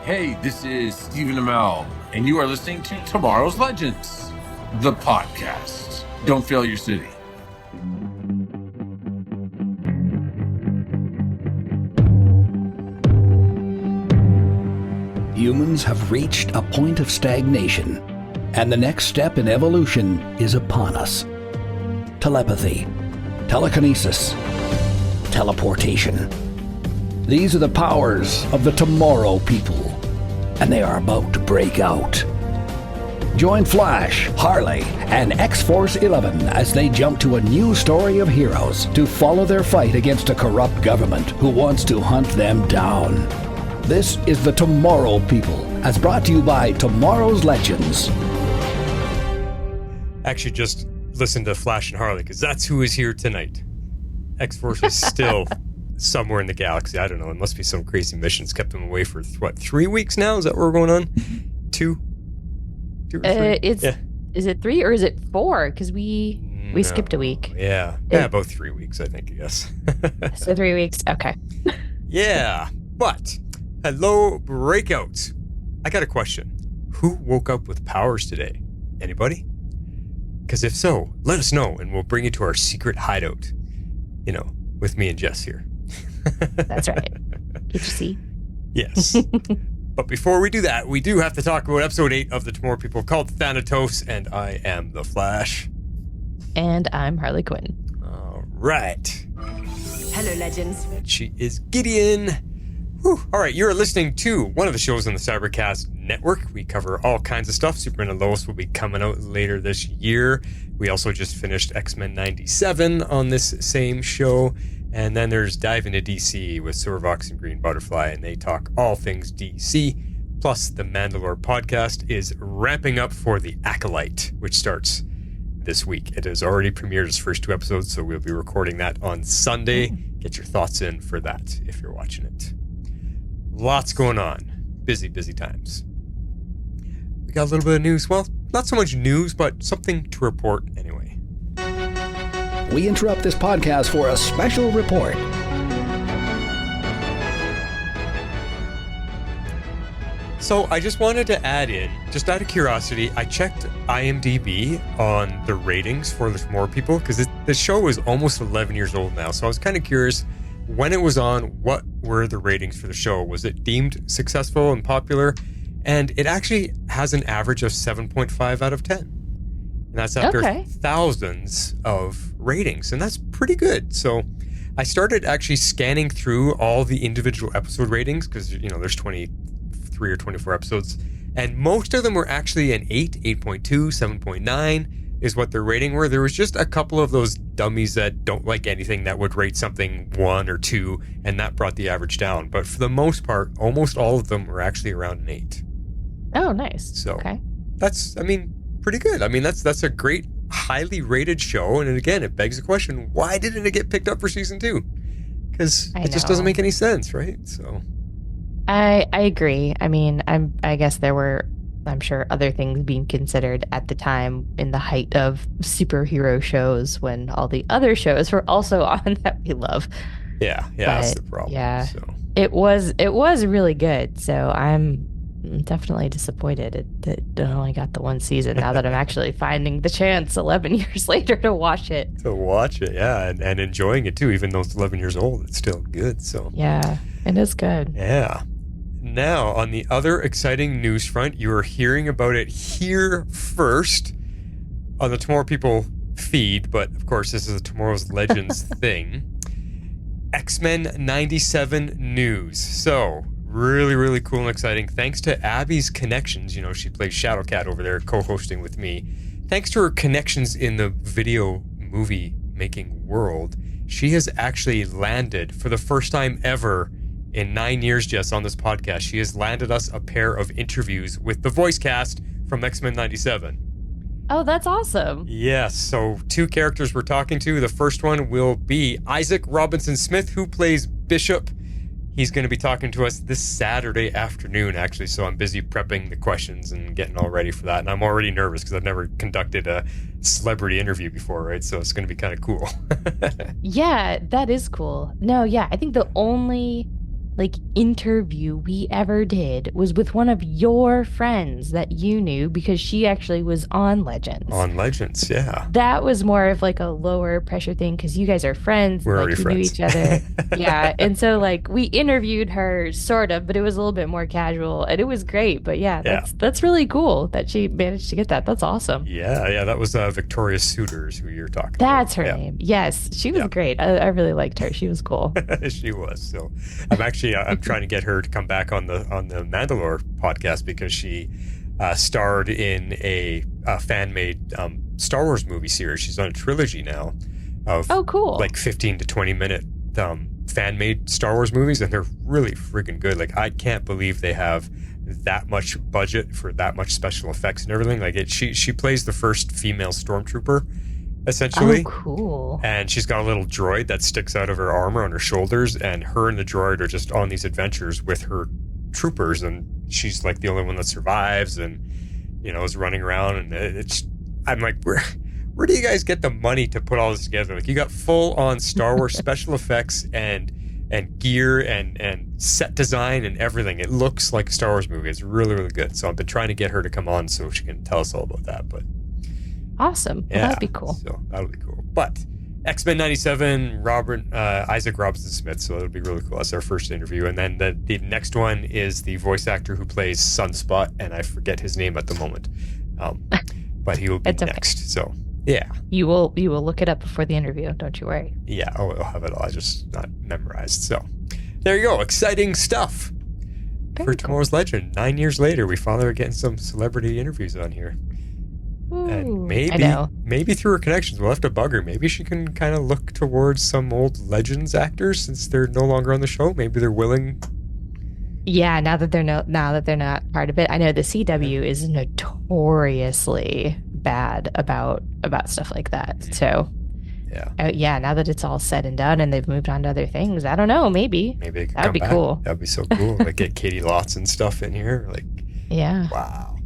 Hey, this is Stephen Amell, and you are listening to Tomorrow's Legends, the podcast. Don't fail your city. Humans have reached a point of stagnation, and the next step in evolution is upon us. Telepathy, telekinesis, teleportation. These are the powers of the Tomorrow people, and they are about to break out. Join Flash, Harley, and X-Force 11 as they jump to a new story of heroes to follow their fight against a corrupt government who wants to hunt them down. This is the Tomorrow People, as brought to you by Tomorrow's Legends. Actually, just listen to Flash and Harley, because that's who is here tonight. X-Force is still somewhere in the galaxy. I don't know. It must be some crazy missions kept them away for, 3 weeks now? Is that what we're going on? Two or three? Is it 3 or is it 4? Because we skipped a week. Yeah. About 3 weeks, I think, yes. So 3 weeks. Okay. Yeah. But, hello, Breakout. I got a question. Who woke up with powers today? Anybody? Because if so, let us know, and we'll bring you to our secret hideout. You know, with me and Jess here. That's right. Get your seat. Yes. But before we do that, we do have to talk about episode 8 of the Tomorrow People called Thanatos, and I am the Flash. And I'm Harley Quinn. All right. Hello, legends. And she is Gideon. Whew. All right, you're listening to one of the shows on the Cybercast Network. We cover all kinds of stuff. Superman and Lois will be coming out later this year. We also just finished X-Men 97 on this same show. And then there's Dive into DC with Silvervox and Green Butterfly, and they talk all things DC. Plus, the Mandalore podcast is ramping up for The Acolyte, which starts this week. It has already premiered its first 2 episodes, so we'll be recording that on Sunday. Get your thoughts in for that if you're watching it. Lots going on. Busy times. We got a little bit of news. Well, not so much news, but something to report anyway. We interrupt this podcast for a special report. So I just wanted to add in, just out of curiosity, I checked IMDb on the ratings for the Tomorrow People, because the show is almost 11 years old now. So I was kind of curious, when it was on, what were the ratings for the show? Was it deemed successful and popular? And it actually has an average of 7.5 out of 10. And that's after thousands of ratings. And that's pretty good. So I started actually scanning through all the individual episode ratings, because, you know, there's 23 or 24 episodes. And most of them were actually an 8, 8.2, 7.9 is what their rating were. There was just a couple of those dummies that don't like anything that would rate something 1 or 2, and that brought the average down. But for the most part, almost all of them were actually around an 8. Oh, nice. So that's, pretty good. That's a great, highly rated show. And again, it begs the question, why didn't it get picked up for season 2? Because it just doesn't make any sense, right? So I agree. I guess there were, I'm sure, other things being considered at the time in the height of superhero shows when all the other shows were also on that we love. Yeah, that's the problem. Yeah, so. It was really good. So I'm definitely disappointed that it only got the 1 season now that I'm actually finding the chance 11 years later to watch it. Yeah, and enjoying it too, even though it's 11 years old, it's still good. So yeah, it is good. Yeah. Now, on the other exciting news front, you are hearing about it here first on the Tomorrow People feed, but of course, this is a Tomorrow's Legends thing. X-Men 97 news. So, really cool and exciting. Thanks to Abby's connections, you know, she plays Shadowcat over there, co-hosting with me. Thanks to her connections in the video movie making world, she has actually landed for the first time ever in 9 years, Jess, on this podcast. She has landed us a pair of interviews with the voice cast from X-Men 97. Oh, that's awesome. Yes, so 2 characters we're talking to. The first one will be Isaac Robinson Smith, who plays Bishop. He's going to be talking to us this Saturday afternoon, actually, so I'm busy prepping the questions and getting all ready for that. And I'm already nervous because I've never conducted a celebrity interview before, right? So it's going to be kind of cool. Yeah, that is cool. No, yeah, I think the only like interview we ever did was with one of your friends that you knew because she actually was on Legends. On Legends, yeah. That was more of like a lower pressure thing because you guys are friends. We're Like already you knew friends. each other. Yeah. And so like we interviewed her sort of, but it was a little bit more casual and it was great. But yeah, Yeah. that's really cool that she managed to get that. That's awesome. Yeah, that was Victoria Suitors who you're talking That's her about. name. Yes. She was Yeah. great. I really liked her. She was cool. She was. So I'm trying to get her to come back on the Mandalore podcast because she starred in a fan-made Star Wars movie series. She's on a trilogy now of cool. like 15 to 20 minute fan-made Star Wars movies, and they're really freaking good. Like, I can't believe they have that much budget for that much special effects and everything. Like, she plays the first female stormtrooper, essentially. Oh, cool. And she's got a little droid that sticks out of her armor on her shoulders, and her and the droid are just on these adventures with her troopers, and she's like the only one that survives and, is running around. And I'm like, where do you guys get the money to put all this together? Like, you got full on Star Wars special effects and gear and set design and everything. It looks like a Star Wars movie. It's really, really good. So I've been trying to get her to come on so she can tell us all about that. But awesome. yeah, Well, that'd be cool. So that'll be cool. But X-Men 97, Isaac Robinson Smith. So that'll be really cool. That's our first interview. And then the next one is the voice actor who plays Sunspot, and I forget his name at the moment. But he will be next. So yeah. You will look it up before the interview. Don't you worry. Yeah. I'll have it all. I just not memorized. So there you go. Exciting stuff for Tomorrow's Legend. 9 years later, we finally are getting some celebrity interviews on here. Ooh, And I know. maybe through her connections, we'll have to bug her. Maybe she can kind of look towards some old Legends actors since they're no longer on the show. Maybe they're willing. Yeah, now that they're not part of it. I know the CW is notoriously bad about stuff like that. So yeah, now that it's all said and done and they've moved on to other things, I don't know. Maybe they could that'd be cool. That'd be so cool. Like, get Katie Lotz and stuff in here. Like, yeah. Wow.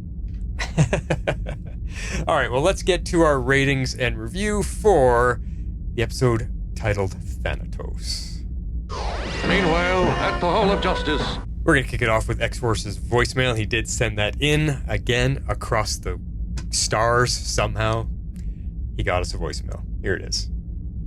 All right, well, let's get to our ratings and review for the episode titled Thanatos. Meanwhile, at the Hall of Justice. We're going to kick it off with X-Force's voicemail. He did send that in again across the stars somehow. He got us a voicemail. Here it is.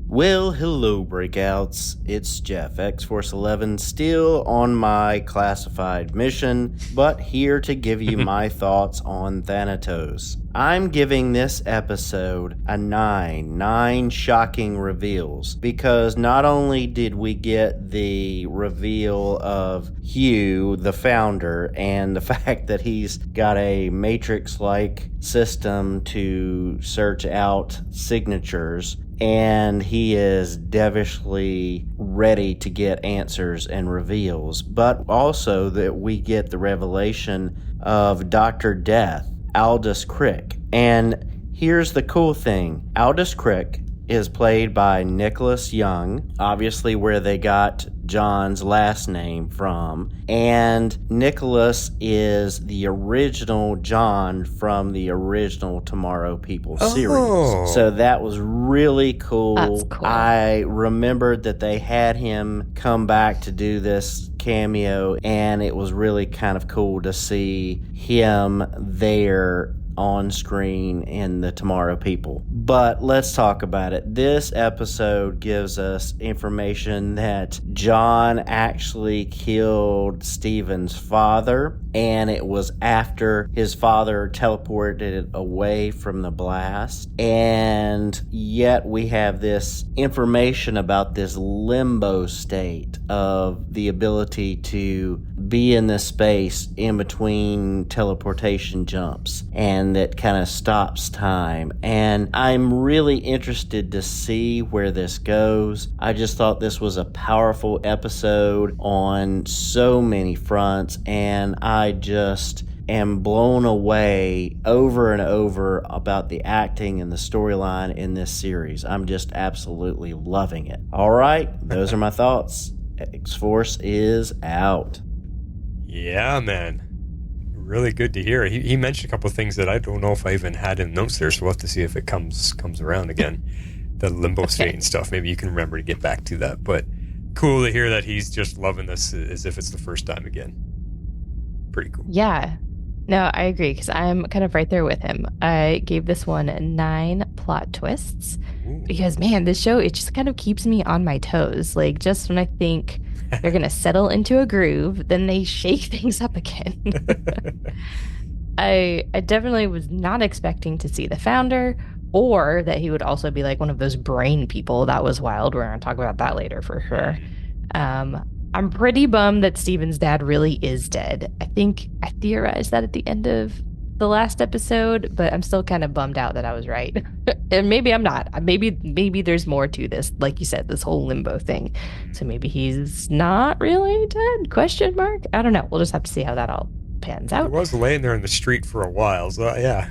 Well, hello, Breakouts. It's Jeff, X-Force 11, still on my classified mission, but here to give you my thoughts on Thanatos. I'm giving this episode a 9 shocking reveals, because not only did we get the reveal of Hugh, the founder, and the fact that he's got a Matrix-like system to search out signatures, and he is devilishly ready to get answers and reveals, but also that we get the revelation of Dr. Death, Aldous Crick. And here's the cool thing. Aldous Crick is played by Nicholas Young, obviously where they got John's last name from. And Nicholas is the original John from the original Tomorrow People series. So that was really cool. That's cool. I remembered that they had him come back to do this cameo, and it was really kind of cool to see him there on screen in the Tomorrow People. But let's talk about it. This episode gives us information that John actually killed Stephen's father, and it was after his father teleported away from the blast. And yet we have this information about this limbo state of the ability to be in this space in between teleportation jumps, and that kind of stops time. And I'm really interested to see where this goes. I just thought this was a powerful episode on so many fronts, and I just am blown away over and over about the acting and the storyline in this series. I'm just absolutely loving it. All right, those are my thoughts. X-Force is out. Yeah, man. Really good to hear. He mentioned a couple of things that I don't know if I even had in notes there, so we'll have to see if it comes around again. The limbo state and stuff. Maybe you can remember to get back to that. But cool to hear that he's just loving this as if it's the first time again. Pretty cool. Yeah. No, I agree because I'm kind of right there with him. I gave this one 9 plot twists because, man, this show, it just kind of keeps me on my toes. Like, just when I think they're going to settle into a groove, then they shake things up again. I definitely was not expecting to see the founder or that he would also be like one of those brain people. That was wild. We're going to talk about that later for sure. I'm pretty bummed that Steven's dad really is dead. I think I theorized that at the end of the last episode, but I'm still kind of bummed out that I was right. And maybe I'm not. Maybe there's more to this, like you said, this whole limbo thing. So maybe he's not really dead? Question mark? I don't know. We'll just have to see how that all pans out. He was laying there in the street for a while, so yeah.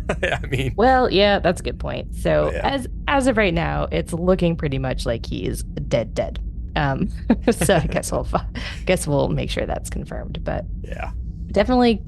I mean, well, yeah, that's a good point. So yeah. as of right now, it's looking pretty much like he is dead. So I guess we'll make sure that's confirmed. But yeah, definitely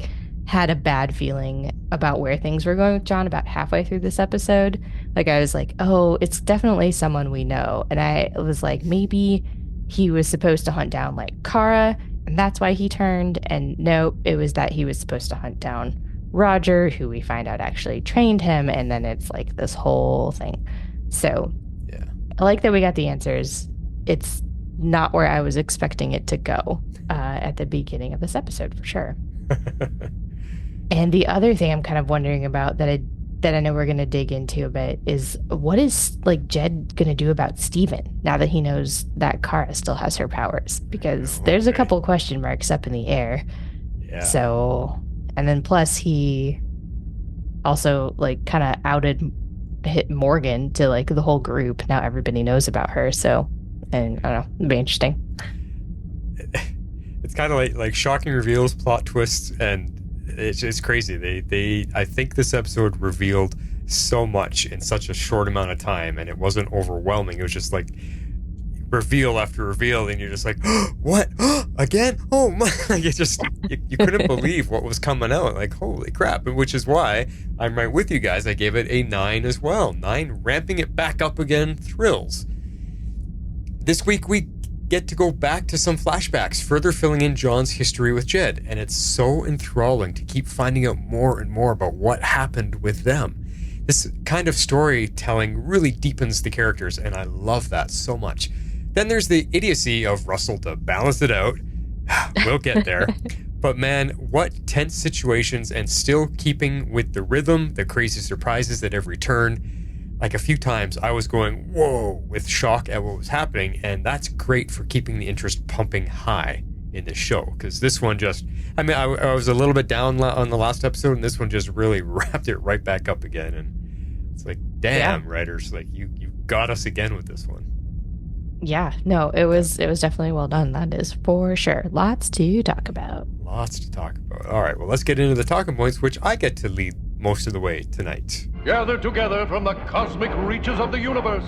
had a bad feeling about where things were going with John about halfway through this episode. Like I was like, oh, it's definitely someone we know, and I was like, maybe he was supposed to hunt down like Cara, and that's why he turned. And no, it was that he was supposed to hunt down Roger, who we find out actually trained him, and then it's like this whole thing. So yeah, I like that we got the answers. It's not where I was expecting it to go at the beginning of this episode, for sure. And the other thing I'm kind of wondering about that I know we're going to dig into a bit is what is like Jed going to do about Steven now that he knows that Cara still has her powers? Because there's a couple question marks up in the air. Yeah. So, and then plus he also like kind of hit Morgan to like the whole group. Now everybody knows about her. So, and I don't know, it'd be interesting. It's kind of like shocking reveals, plot twists, and it's crazy. I think this episode revealed so much in such a short amount of time, and it wasn't overwhelming. It was just like reveal after reveal, and you're just like, oh, what? Again? Oh my! Like it just you couldn't believe what was coming out. Like holy crap! And which is why I'm right with you guys. I gave it a 9 as well. 9, ramping it back up again. Thrills. This week we get to go back to some flashbacks, further filling in John's history with Jed, and it's so enthralling to keep finding out more and more about what happened with them. This kind of storytelling really deepens the characters, and I love that so much. Then there's the idiocy of Russell to balance it out. We'll get there. But man, what tense situations, and still keeping with the rhythm, the crazy surprises at every turn. Like a few times I was going, whoa, with shock at what was happening. And that's great for keeping the interest pumping high in the show. Because this one I was a little bit down on the last episode, and this one just really wrapped it right back up again. And it's like, damn, yeah. Writers, like you got us again with this one. Yeah, no, it was definitely well done. That is for sure. Lots to talk about. All right, well, let's get into the talking points, which I get to lead most of the way tonight. Gathered together from the cosmic reaches of the universe.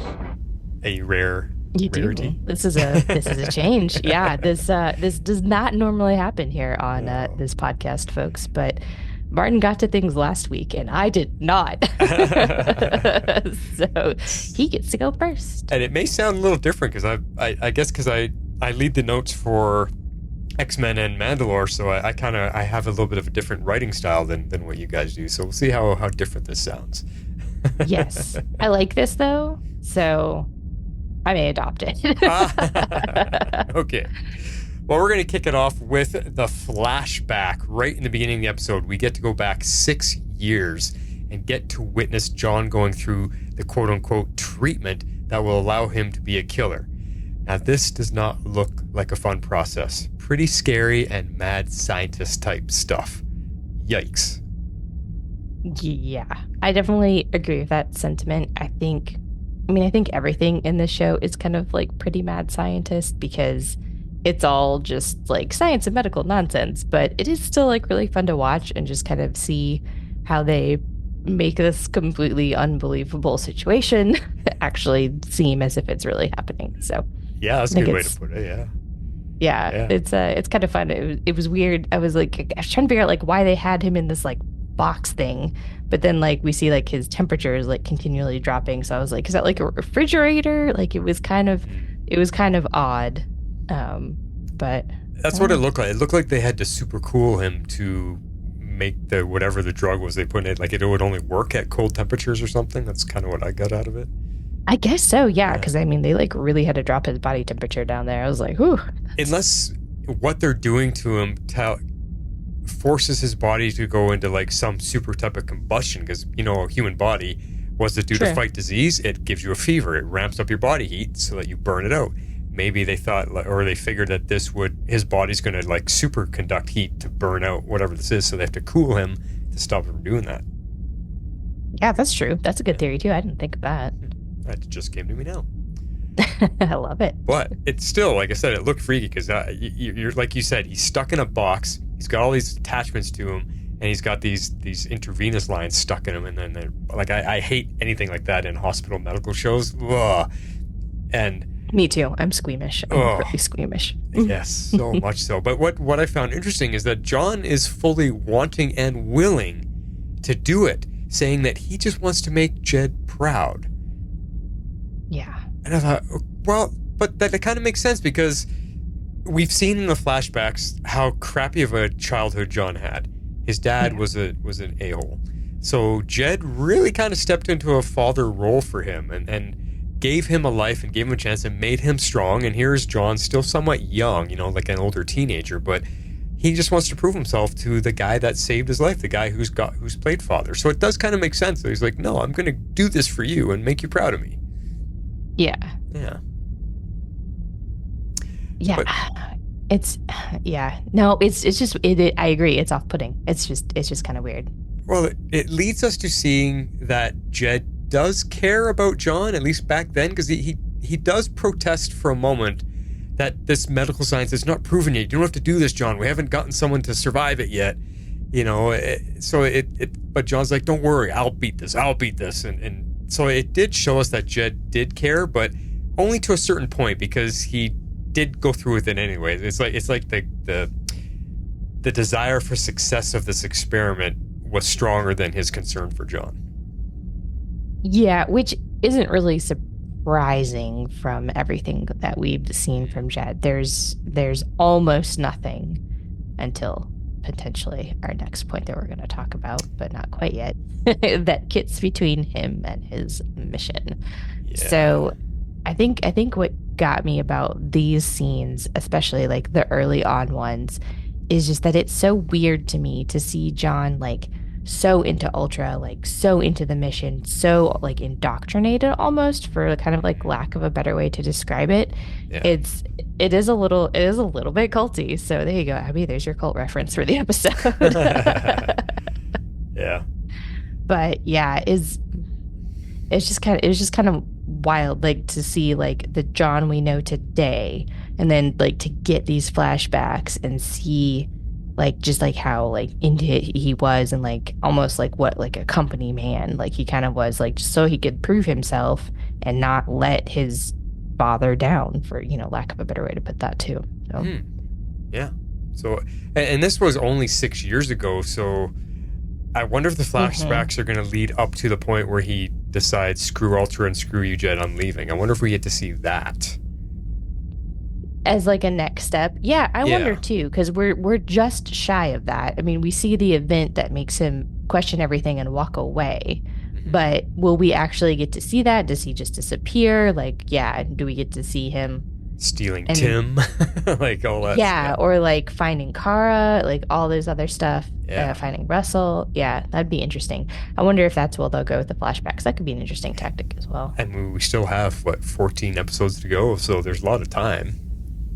A rarity. This is a change. Yeah, this does not normally happen here on this podcast, folks. But Martin got to things last week, and I did not. So he gets to go first. And it may sound a little different because I guess because I lead the notes for X-Men and Mandalore, so I have a little bit of a different writing style than what you guys do. So we'll see how different this sounds. Yes. I like this though, so I may adopt it. Okay. Well, we're going to kick it off with the flashback. Right in the beginning of the episode, we get to go back 6 years and get to witness John going through the quote-unquote treatment that will allow him to be a killer. Now, this does not look like a fun process. Pretty scary and mad scientist type stuff. Yikes. Yeah, I definitely agree with that sentiment. I think everything in this show is kind of like pretty mad scientist because it's all just like science and medical nonsense, but it is still like really fun to watch and just kind of see how they make this completely unbelievable situation actually seem as if it's really happening. So yeah, that's a good way to put it. Yeah, it's kind of fun. It was weird. I was trying to figure out like why they had him in this like box thing, but then like we see like his temperature is like continually dropping. So I was like, is that like a refrigerator? Like it was kind of odd. But that's what it looked like. It looked like they had to super cool him to make the whatever the drug was they put in it. Like it would only work at cold temperatures or something. That's kind of what I got out of it. I guess so, yeah. Because I mean, they like really had to drop his body temperature down there. I was like, whew. Unless what they're doing to him forces his body to go into like some super type of combustion, because a human body, what's it do to fight disease? It gives you a fever. It ramps up your body heat so that you burn it out. Maybe they thought, or they figured that his body's going to like superconduct heat to burn out whatever this is, so they have to cool him to stop him from doing that. Yeah, that's true. That's a good theory too. I didn't think of that. That just came to me now. I love it. But it's still, like I said, it looked freaky because you're like you said, he's stuck in a box. He's got all these attachments to him, and he's got these intravenous lines stuck in him. And then like I hate anything like that in hospital medical shows. Ugh. And me too. I'm squeamish. I'm really squeamish. Yes, so much so. But what I found interesting is that John is fully wanting and willing to do it, saying that he just wants to make Jed proud. Yeah. And I thought, well, but that kind of makes sense because we've seen in the flashbacks how crappy of a childhood John had. His dad was an a-hole. So Jed really kind of stepped into a father role for him and gave him a life and gave him a chance and made him strong. And here's John, still somewhat young, like an older teenager, but he just wants to prove himself to the guy that saved his life, the guy who's played father. So it does kind of make sense. So he's like, no, I'm going to do this for you and make you proud of me. Yeah. Yeah. Yeah. But, it's just I agree. It's off-putting. It's just kind of weird. Well, it leads us to seeing that Jed does care about John, at least back then, because he does protest for a moment that this medical science is not proven yet. You don't have to do this, John. We haven't gotten someone to survive it yet. But John's like, don't worry, I'll beat this. And so it did show us that Jed did care, but only to a certain point, because he did go through with it anyway. It's like the desire for success of this experiment was stronger than his concern for John. Yeah, which isn't really surprising from everything that we've seen from Jed. There's almost nothing until potentially our next point that we're going to talk about, but not quite yet, that gets between him and his mission. Yeah. So I think what got me about these scenes, especially like the early on ones, is just that it's so weird to me to see John like so into Ultra, like so into the mission, so like indoctrinated almost, for kind of like lack of a better way to describe it. Yeah. It is a little bit culty. So there you go, Abby. There's your cult reference for the episode. Yeah. But yeah, it was just kind of wild, like to see like the John we know today, and then like to get these flashbacks and see like just like how like into it he was, and like almost like what like a company man like he kind of was, like just so he could prove himself and not let his father down, for lack of a better way to put that too. So yeah. So and this was only 6 years ago, so I wonder if the flashbacks are going to lead up to the point where he decides, screw Ultra and screw you, Jed, I'm leaving. I wonder if we get to see that as like a next step. Yeah, I wonder too, because we're just shy of that. I mean, we see the event that makes him question everything and walk away, but will we actually get to see that? Does he just disappear? Like, yeah, do we get to see him stealing Tim, like all that? Yeah, or like finding Cara, like all this other stuff. Finding Russell. Yeah, that'd be interesting. I wonder if that's where they'll go with the flashbacks. That could be an interesting tactic as well. And we still have 14 episodes to go, so there's a lot of time.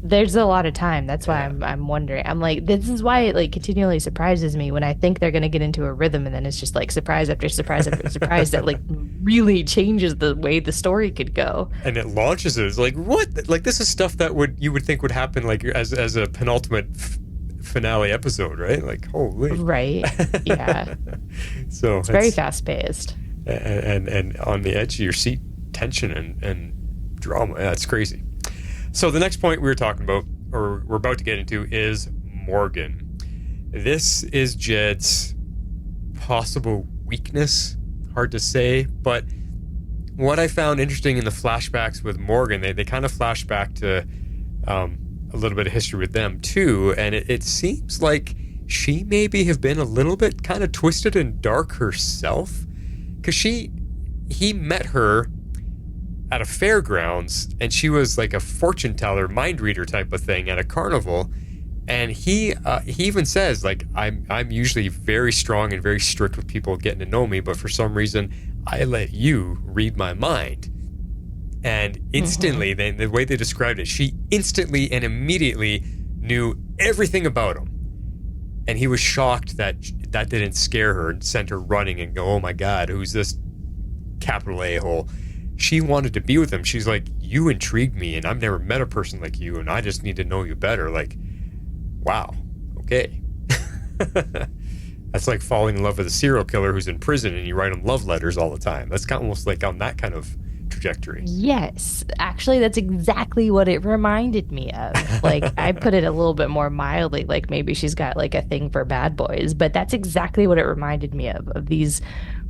There's a lot of time. That's why I'm wondering. I'm like, this is why it like continually surprises me when I think they're going to get into a rhythm, and then it's just like surprise after surprise after surprise that like really changes the way the story could go. And it launches it. It's like, what? Like, this is stuff that you would think would happen like as a penultimate finale episode, right? Like, holy. Right. Yeah. So it's very fast paced. And on the edge of your seat, tension and drama. Yeah, it's crazy. So the next point we were talking about, or we're about to get into, is Morgan. This is Jed's possible weakness. Hard to say, but what I found interesting in the flashbacks with Morgan, they kind of flash back to a little bit of history with them too, and it seems like she maybe have been a little bit kind of twisted and dark herself, because he met her at a fairgrounds, and she was like a fortune teller, mind reader type of thing at a carnival. And he even says, like, I'm usually very strong and very strict with people getting to know me, but for some reason I let you read my mind. And instantly, the way they described it, she instantly and immediately knew everything about him. And he was shocked that didn't scare her and sent her running and go, oh my God, who's this capital A-hole? She wanted to be with him. She's like, you intrigue me, and I've never met a person like you, and I just need to know you better. Like, wow, okay. That's like falling in love with a serial killer who's in prison and you write him love letters all the time. That's kind of almost like on that kind of trajectory. Yes, actually, that's exactly what it reminded me of. Like, I put it a little bit more mildly, like maybe she's got like a thing for bad boys, but that's exactly what it reminded me of these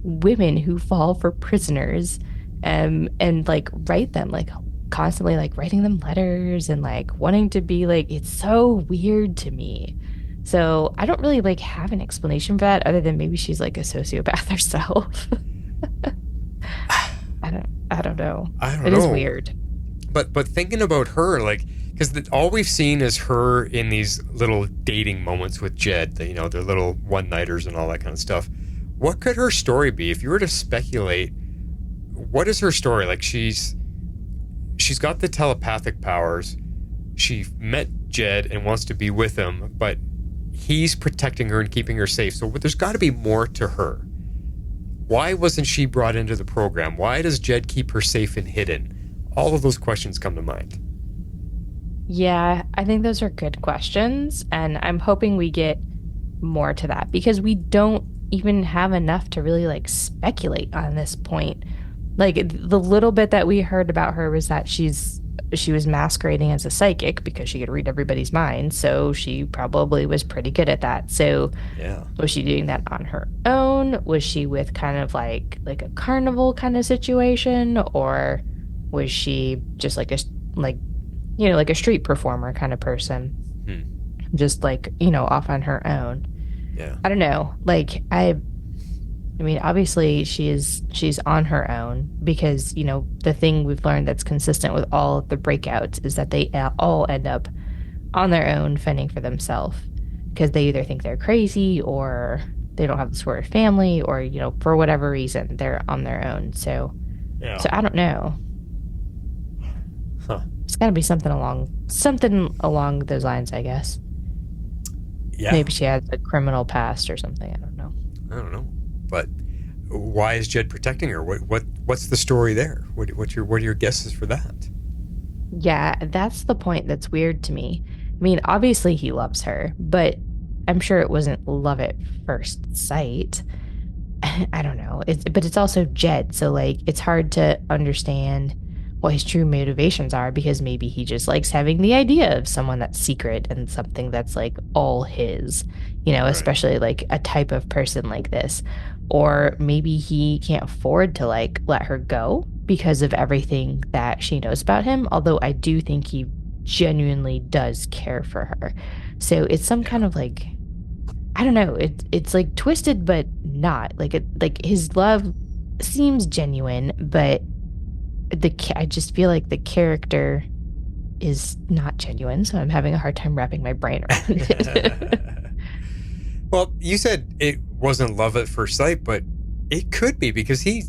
women who fall for prisoners, and like write them, like constantly like writing them letters and like wanting to be like, it's so weird to me. So I don't really like have an explanation for that other than maybe she's like a sociopath herself. I don't know. It is weird. But thinking about her, like, because all we've seen is her in these little dating moments with Jed, their little one-nighters and all that kind of stuff. What could her story be? If you were to speculate, what is her story? Like, she's got the telepathic powers. She met Jed and wants to be with him, but he's protecting her and keeping her safe. So there's got to be more to her. Why wasn't she brought into the program? Why does Jed keep her safe and hidden? All of those questions come to mind. Yeah, I think those are good questions, and I'm hoping we get more to that, because we don't even have enough to really like speculate on this point. Like, the little bit that we heard about her was that she was masquerading as a psychic because she could read everybody's mind, so she probably was pretty good at that. So yeah, was she doing that on her own? Was she with kind of like a carnival kind of situation, or was she just like a street performer kind of person, just like off on her own? Yeah, I don't know. Like, I mean, obviously she's on her own, because, the thing we've learned that's consistent with all of the breakouts is that they all end up on their own fending for themselves, because they either think they're crazy or they don't have the support of family, or, for whatever reason, they're on their own. So I don't know. Huh. It's got to be something along those lines, I guess. Yeah. Maybe she has a criminal past or something. I don't know. But why is Jed protecting her? What's the story there? What are your guesses for that? Yeah, that's the point that's weird to me. I mean, obviously he loves her, but I'm sure it wasn't love at first sight. I don't know. But it's also Jed, so like it's hard to understand what his true motivations are, because maybe he just likes having the idea of someone that's secret and something that's like all his, right. Especially like a type of person like this. Or maybe he can't afford to like let her go because of everything that she knows about him, although I do think he genuinely does care for her. So it's some kind of like, I don't know, it's like twisted but not. Like his love seems genuine, but I just feel like the character is not genuine, so I'm having a hard time wrapping my brain around it. Well, you said it wasn't love at first sight, but it could be, because he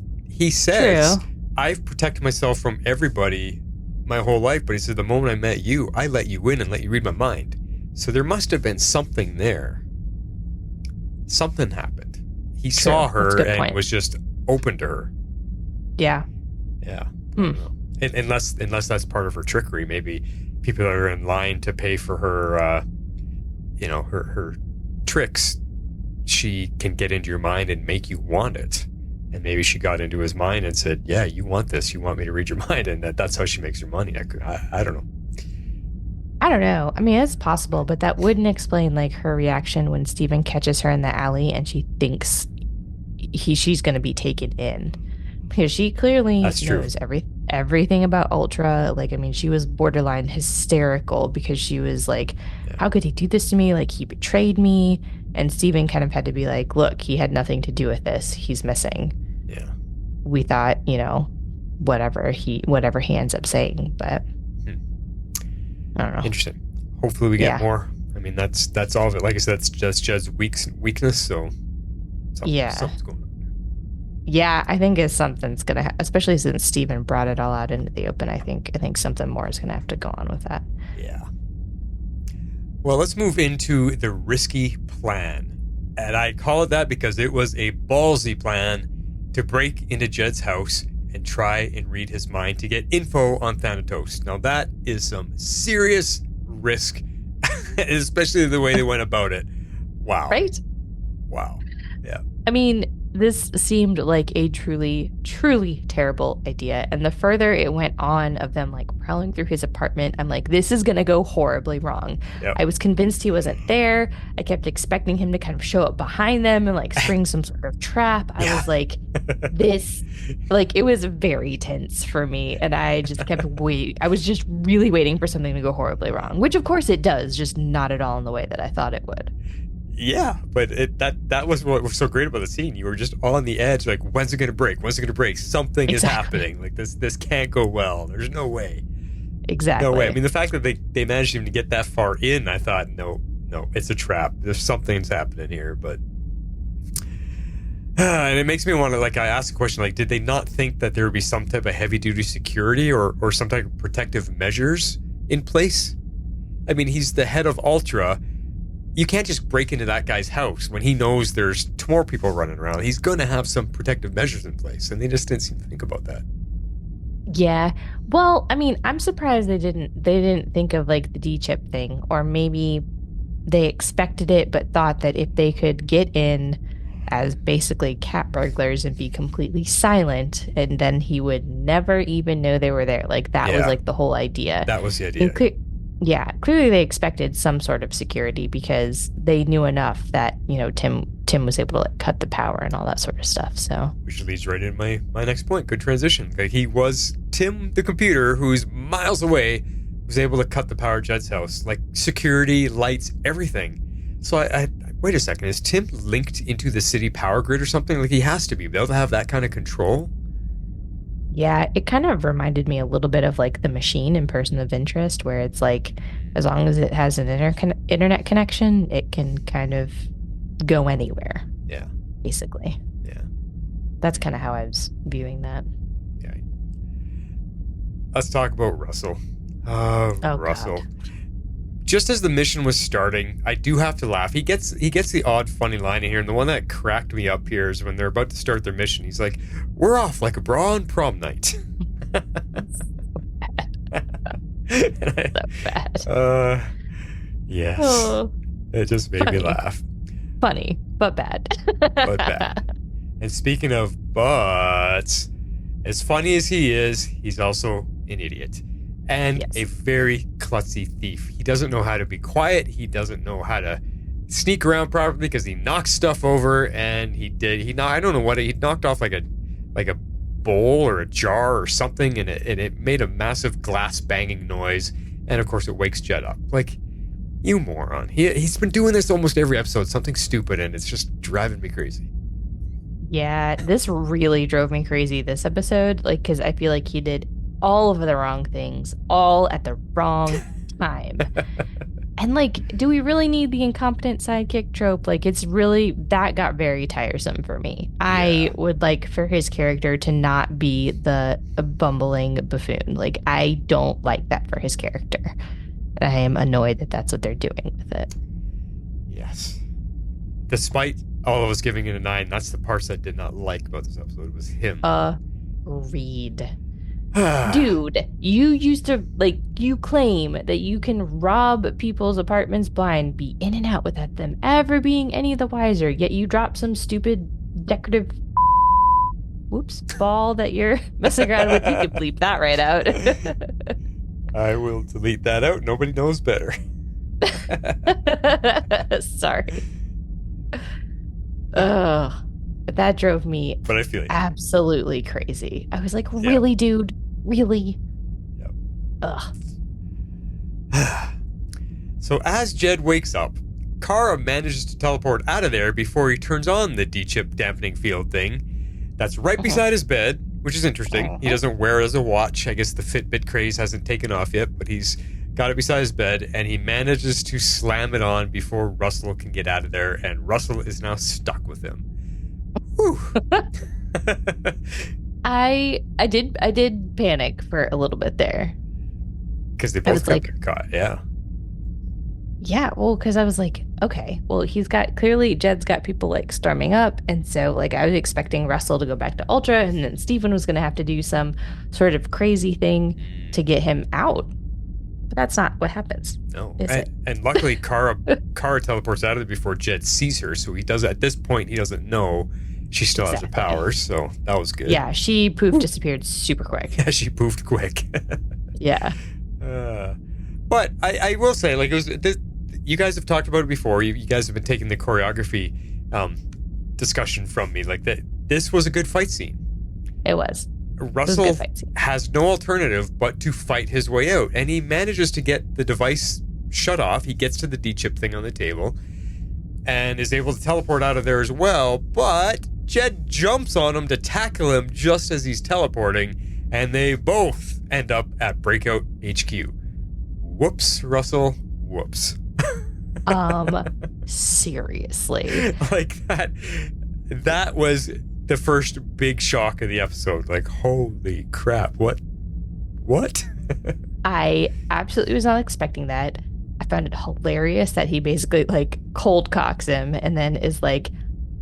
says, true, I've protected myself from everybody my whole life, but he said the moment I met you, I let you in and let you read my mind. So there must have been something there. Something happened. He true. Saw her and point. Was just open to her. Yeah. Yeah. Unless that's part of her trickery. Maybe people are in line to pay for her, her tricks. She can get into your mind and make you want it. And maybe she got into his mind and said, yeah, you want this. You want me to read your mind. And that's how she makes her money. I don't know. I don't know. I mean, it's possible, but that wouldn't explain like her reaction when Steven catches her in the alley and she thinks she's going to be taken in. Because she clearly That's true. knows everything about Ultra. Like, I mean, she was borderline hysterical because she was like, how could he do this to me? Like, he betrayed me. And Steven kind of had to be like, look, he had nothing to do with this. He's missing. Yeah. We thought, whatever he ends up saying, but I don't know. Interesting. Hopefully we get more. I mean, that's all of it. Like I said, that's Jed's weakness, so something's going on. Yeah, I think something's gonna, especially since Steven brought it all out into the open. I think something more is gonna have to go on with that. Yeah. Well, let's move into the risky plan, and I call it that because it was a ballsy plan to break into Jed's house and try and read his mind to get info on Thanatos. Now that is some serious risk, especially the way they went about it. Wow. Right? Wow. Yeah. I mean, this seemed like a truly, truly terrible idea. And the further it went on of them like prowling through his apartment, I'm like, this is going to go horribly wrong. Yep. I was convinced he wasn't there. I kept expecting him to kind of show up behind them and like spring some sort of trap. I was like, it was very tense for me. And I just kept waiting. I was just really waiting for something to go horribly wrong, which of course it does, just not at all in the way that I thought it would. Yeah, but that was what was so great about the scene. You were just on the edge, like, when's it going to break? When's it going to break? Something is happening. Like, this can't go well. There's no way. Exactly. No way. I mean, the fact that they managed even to get that far in, I thought, no, it's a trap. There's something's happening here, but... and it makes me want to, like, I asked the question, like, did they not think that there would be some type of heavy-duty security or some type of protective measures in place? I mean, he's the head of Ultra. You can't just break into that guy's house when he knows there's more people running around. He's going to have some protective measures in place, and they just didn't seem to think about that. Yeah. Well, I mean, I'm surprised they didn't think of like the D-chip thing, or maybe they expected it but thought that if they could get in as basically cat burglars and be completely silent, and then he would never even know they were there. Like that was like the whole idea. That was the idea. Yeah, clearly they expected some sort of security because they knew enough that, Tim was able to like cut the power and all that sort of stuff. So which leads right into my next point. Good transition. Like he was Tim the computer who's miles away was able to cut the power at Jed's house. Like security, lights, everything. So I wait a second, is Tim linked into the city power grid or something? Like he has to be able to have that kind of control. Yeah, it kind of reminded me a little bit of like The Machine in Person of Interest, where it's like as long as it has an internet connection, it can kind of go anywhere. Yeah. Basically. Yeah. That's kind of how I was viewing that. Yeah. Let's talk about Russell. Russell. God. Just as the mission was starting, I do have to laugh. He gets the odd funny line in here, and the one that cracked me up here is when they're about to start their mission. He's like, "We're off like a bra on prom night." So bad. Yes. Oh, it just made me laugh. Funny, but bad. But bad. And speaking of butts, as funny as he is, he's also an idiot. And a very klutzy thief. He doesn't know how to be quiet. He doesn't know how to sneak around properly because he knocks stuff over. And he knocked off like a bowl or a jar or something, and it made a massive glass banging noise. And of course, it wakes Jed up. Like, you moron! He's been doing this almost every episode. Something stupid, and it's just driving me crazy. Yeah, this really drove me crazy this episode. Like, because I feel like he did all of the wrong things, all at the wrong time. And like, do we really need the incompetent sidekick trope? Like, that got very tiresome for me. Yeah. I would like for his character to not be the bumbling buffoon. Like, I don't like that for his character. I am annoyed that that's what they're doing with it. Yes. Despite all of us giving it a 9, that's the parts I did not like about this episode was him. Reed. Dude, you used to, like, you claim that you can rob people's apartments blind, be in and out without them ever being any the wiser, yet you drop some stupid decorative ball that you're messing around with. You can bleep that right out. I will delete that out. Nobody knows better. Sorry. Ugh. That drove me But I feel you. absolutely crazy. I was like, really, dude? Really? Yep. Ugh. So as Jed wakes up, Cara manages to teleport out of there before he turns on the D-chip dampening field thing. That's right beside his bed, which is interesting. He doesn't wear it as a watch. I guess the Fitbit craze hasn't taken off yet, but he's got it beside his bed, and he manages to slam it on before Russell can get out of there, and Russell is now stuck with him. Whew. I did panic for a little bit there. Because they both got caught, yeah. Yeah, well, because I was like, okay, well, clearly Jed's got people like storming up. And so like I was expecting Russell to go back to Ultra, and then Steven was going to have to do some sort of crazy thing to get him out. But that's not what happens. No. And luckily Cara teleports out of it before Jed sees her. So at this point, he doesn't know she still has the powers. So that was good. Yeah, she disappeared super quick. Yeah, she poofed quick. Yeah. But I will say, like, it was this. You guys have talked about it before. You guys have been taking the choreography discussion from me. Like that, this was a good fight scene. It was. Russell has no alternative but to fight his way out, and he manages to get the device shut off. He gets to the D-chip thing on the table, and is able to teleport out of there as well. But Jed jumps on him to tackle him just as he's teleporting, and they both end up at Breakout HQ. Whoops, Russell. Whoops. Seriously. Like that was the first big shock of the episode. Like, holy crap, what? I absolutely was not expecting that. I found it hilarious that he basically like cold cocks him and then is like,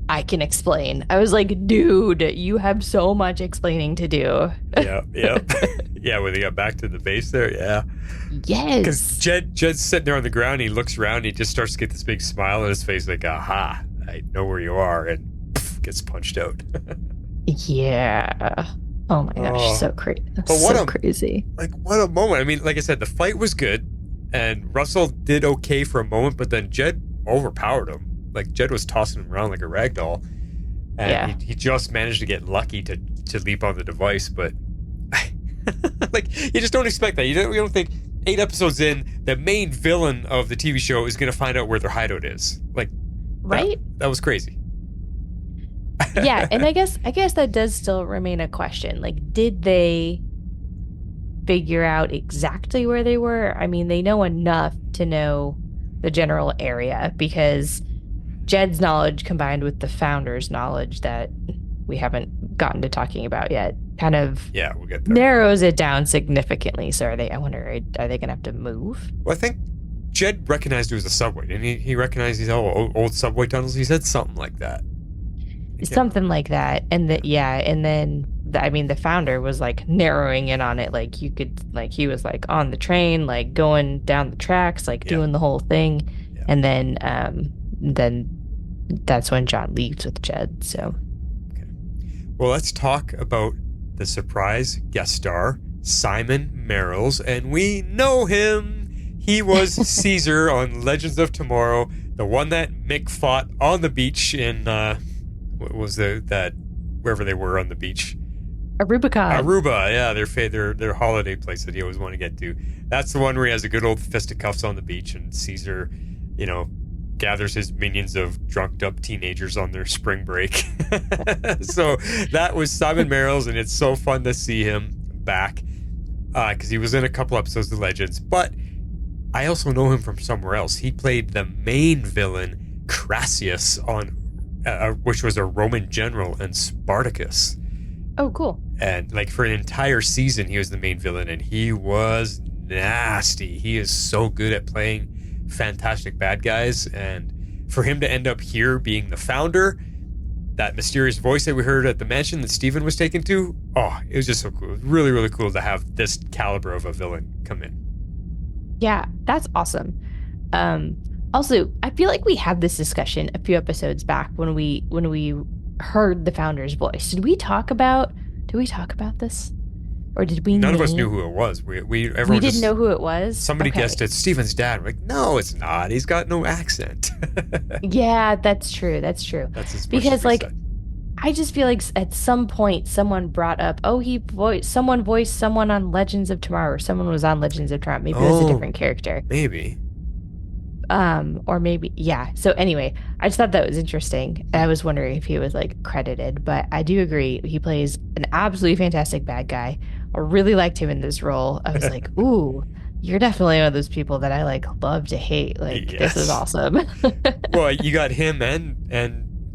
I can explain. I was like, dude, you have so much explaining to do. Yeah. Yeah, when they got back to the base there, yeah. Yes. Because Jed's sitting there on the ground, he looks around, and he just starts to get this big smile on his face, like, aha, I know where you are, and poof, gets punched out. Yeah. Oh my gosh, so crazy. Crazy. Like, what a moment. I mean, like I said, the fight was good, and Russell did okay for a moment, but then Jed overpowered him. Like, Jed was tossing him around like a rag doll, and he just managed to get lucky to leap on the device, but like, you just don't expect that. You don't think 8 episodes in, the main villain of the TV show is going to find out where their hideout is. Like, right? That was crazy. Yeah, and I guess that does still remain a question. Like, did they figure out exactly where they were? I mean, they know enough to know the general area, because Jed's knowledge combined with the founder's knowledge that we haven't gotten to talking about yet kind of we'll get there. Narrows it down significantly. So are they going to have to move? Well, I think Jed recognized it was a subway. Didn't he recognize these old subway tunnels? He said something like that. Something like that. And then the founder was like narrowing in on it. Like, you could, like, he was like on the train, like going down the tracks, like doing the whole thing. Yeah. And then that's when John leaves with Jed. So, okay. Well, let's talk about the surprise guest star, Simon Merrills, and we know him. He was Caesar on Legends of Tomorrow, the one that Mick fought on the beach in what was that wherever they were on the beach. Aruba, yeah, their holiday place that he always wanted to get to. That's the one where he has a good old fisticuffs on the beach, and Caesar, gathers his minions of drunked up teenagers on their spring break. So that was Simon Merrills, and it's so fun to see him back because he was in a couple episodes of Legends. But I also know him from somewhere else. He played the main villain, Crassius, on which was a Roman general in Spartacus. Oh, cool. And like for an entire season, he was the main villain, and he was nasty. He is so good at playing fantastic bad guys, and for him to end up here being the founder, that mysterious voice that we heard at the mansion that Steven was taken to, it was just so cool. It was really, really cool to have this caliber of a villain come in. Yeah, that's awesome. Also, I feel like we had this discussion a few episodes back when we heard the founder's voice. Did we talk about this? Or did we? None of us knew who it was. Everyone didn't know who it was. Somebody guessed it's Steven's dad. We're like, no, it's not. He's got no accent. Yeah, that's true. That's as much because as we said. I just feel like at some point someone brought up, oh, someone voiced someone on Legends of Tomorrow, or someone was on Legends of Tomorrow. Maybe it was a different character. Maybe. Or maybe, yeah. So anyway, I just thought that was interesting. I was wondering if he was like credited, but I do agree. He plays an absolutely fantastic bad guy. I really liked him in this role. I was like, ooh, you're definitely one of those people that I like love to hate. Like, Yes. This is awesome. Well, you got him and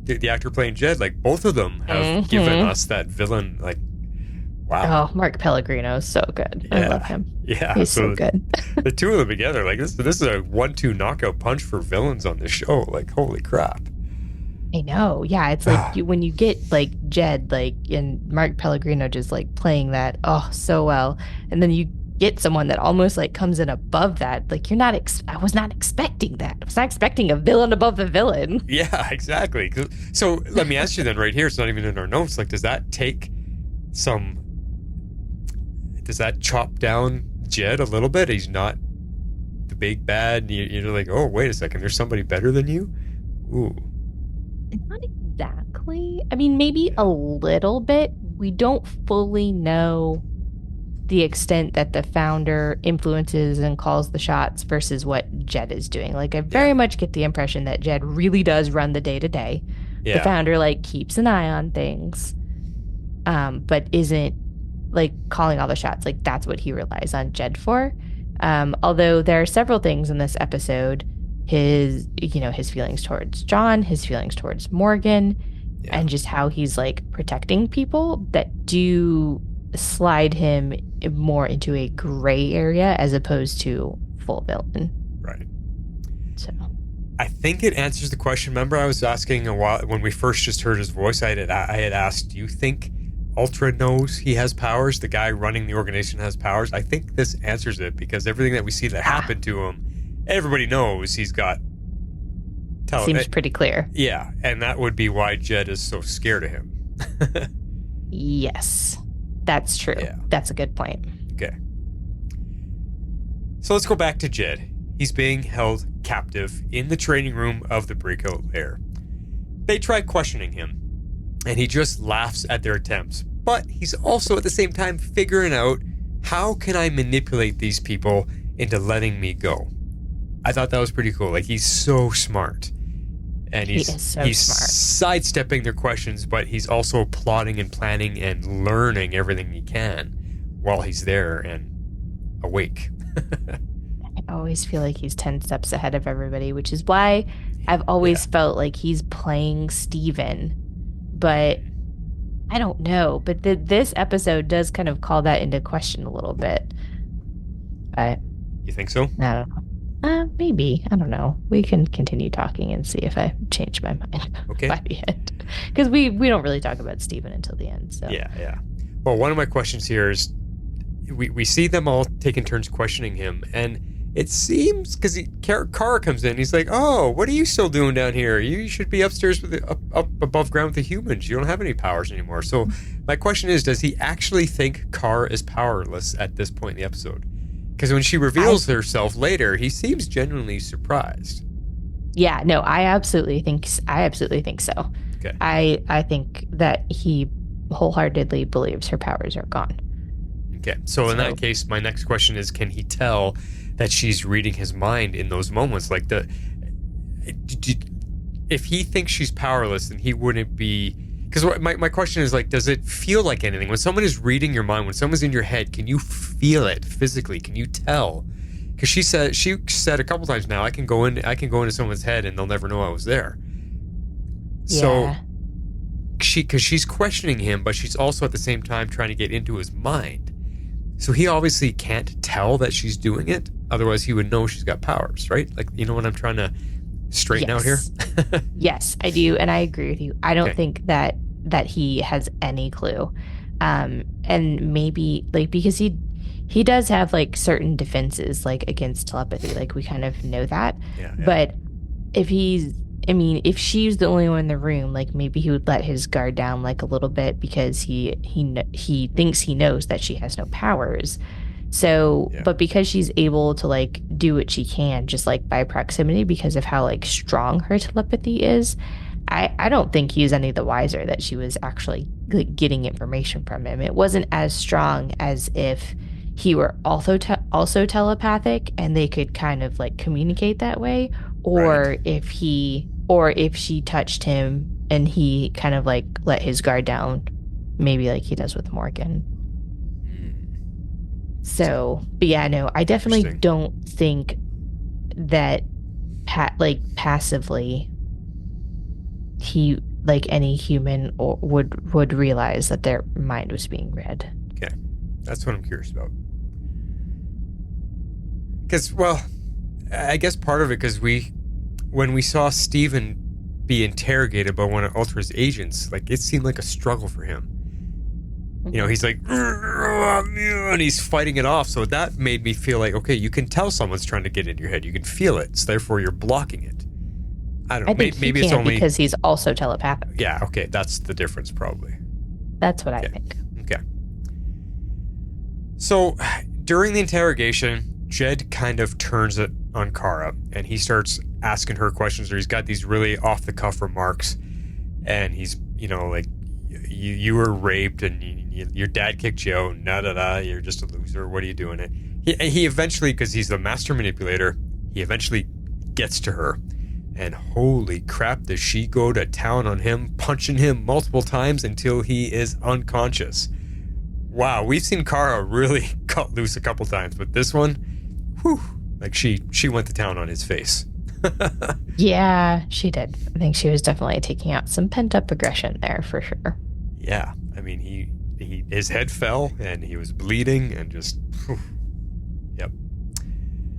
the actor playing Jed. Like, both of them have given us that villain. Like, wow. Oh, Mark Pellegrino is so good. I love him. Yeah, He's so good. The two of them together, like this is a 1-2 knockout punch for villains on this show. Like, holy crap. I know. Yeah, it's like when you get like Jed, like, and Mark Pellegrino just like playing that so well, and then you get someone that almost like comes in above that. Like, you're not. I was not expecting that. I was not expecting a villain above the villain. Yeah, exactly. So let me ask you then, right here. It's not even in our notes. Like, does that chop down Jed a little bit? He's not the big bad. You're like, oh, wait a second. There's somebody better than you. Ooh. Not exactly. I mean, maybe a little bit. We don't fully know the extent that the founder influences and calls the shots versus what Jed is doing. Like, I very much get the impression that Jed really does run the day-to-day. Yeah. The founder, like, keeps an eye on things, but isn't, like, calling all the shots. Like, that's what he relies on Jed for. Although there are several things in this episode, his feelings towards John, his feelings towards Morgan, and just how he's, like, protecting people that do slide him more into a gray area as opposed to full villain. Right. So I think it answers the question. Remember, I was asking a while when we first just heard his voice. I had asked, do you think Ultra knows he has powers? The guy running the organization has powers. I think this answers it, because everything that we see that happened to him, everybody knows he's got. Seems pretty clear. Yeah, and that would be why Jed is so scared of him. Yes. That's true. Yeah. That's a good point. Okay. So let's go back to Jed. He's being held captive in the training room of the Breakout lair. They try questioning him, and he just laughs at their attempts. But he's also at the same time figuring out, how can I manipulate these people into letting me go? I thought that was pretty cool. Like, he's so smart. And he's smart. Sidestepping their questions, but he's also plotting and planning and learning everything he can while he's there and awake. I always feel like he's 10 steps ahead of everybody, which is why I've always felt like he's playing Steven. But I don't know. But this episode does kind of call that into question a little bit. You think so? I don't know. Maybe. I don't know. We can continue talking and see if I change my mind by the end. Because we don't really talk about Steven until the end. So Yeah. Well, one of my questions here is, we see them all taking turns questioning him, and it seems, because Cara comes in, he's like, oh, what are you still doing down here? You should be upstairs up above ground with the humans. You don't have any powers anymore. So my question is, does he actually think Cara is powerless at this point in the episode? Because when she reveals herself later, he seems genuinely surprised. Yeah, no, I absolutely think so. Okay. I think that he wholeheartedly believes her powers are gone. Okay. So in that case, my next question is, can he tell that she's reading his mind in those moments? Like, if he thinks she's powerless, then he wouldn't be. Because my question is, like, does it feel like anything? When someone is reading your mind, when someone's in your head, can you feel it physically? Can you tell? Because she said a couple times now, I can go into someone's head and they'll never know I was there. So because she's questioning him, but she's also at the same time trying to get into his mind. So he obviously can't tell that she's doing it. Otherwise, he would know she's got powers, right? Like, you know what I'm trying to straighten out here? Yes, I do, and I agree with you. I don't think that he has any clue, and maybe like because he does have like certain defenses like against telepathy, like we kind of know that. Yeah. But if she's the only one in the room, like maybe he would let his guard down like a little bit because he thinks he knows that she has no powers. So, but because she's able to like do what she can just like by proximity because of how like strong her telepathy is, I don't think he was any the wiser that she was actually like, getting information from him. It wasn't as strong as if he were also telepathic and they could kind of like communicate that way, or if she touched him and he kind of like let his guard down, maybe like he does with Morgan. So, but yeah, no, I definitely don't think that passively he, like any human, or would realize that their mind was being read. Okay, that's what I'm curious about. Because, well, I guess part of it because when we saw Steven be interrogated by one of Ultra's agents, like it seemed like a struggle for him. You know, he's like, and he's fighting it off. So that made me feel like, okay, you can tell someone's trying to get in your head. You can feel it. So therefore, you're blocking it. I don't know. Maybe it's only because he's also telepathic. Yeah. Okay. That's the difference, probably. That's what I think. Okay. So during the interrogation, Jed kind of turns it on Cara, and he starts asking her questions, or he's got these really off the cuff remarks, and he's, you know, like, you were raped and your dad kicked you out, you're just a loser, what are you doing it? He eventually, because he's the master manipulator, he eventually gets to her, and holy crap, does she go to town on him, punching him multiple times until he is unconscious. Wow, we've seen Cara really cut loose a couple times, but this one, whew, like she went to town on his face. Yeah, she did. I think she was definitely taking out some pent-up aggression there for sure. Yeah, I mean, his head fell and he was bleeding and just, whew.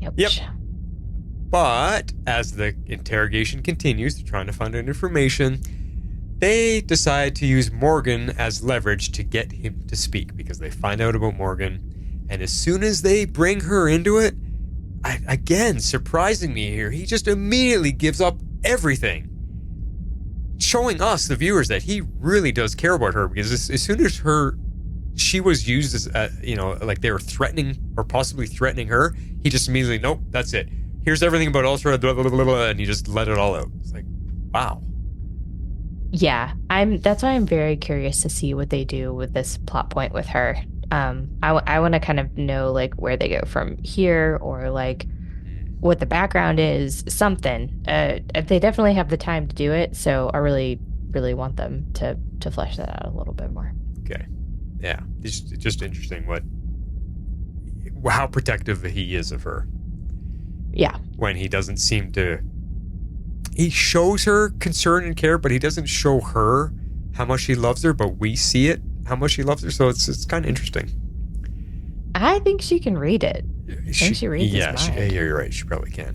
Yep. But as the interrogation continues, they're trying to find out information. They decide to use Morgan as leverage to get him to speak because they find out about Morgan. And as soon as they bring her into it, again, surprising me here, he just immediately gives up everything, showing us, the viewers, that he really does care about her, because as soon as she was used as, you know, like they were threatening or possibly threatening her, he just immediately, nope, that's it. Here's everything about Ultra, blah, blah, blah, blah, and he just let it all out. It's like, wow. Yeah, that's why I'm very curious to see what they do with this plot point with her. I want to kind of know like where they go from here, or like what the background is, something. They definitely have the time to do it, so I really, really want them to flesh that out a little bit more. Okay. Yeah, it's just interesting how protective he is of her. Yeah. When he doesn't seem to... He shows her concern and care, but he doesn't show her how much he loves her, but we see it, how much he loves her, so it's kind of interesting. I think she can read it. I think she reads his mind. Yeah, you're right. She probably can.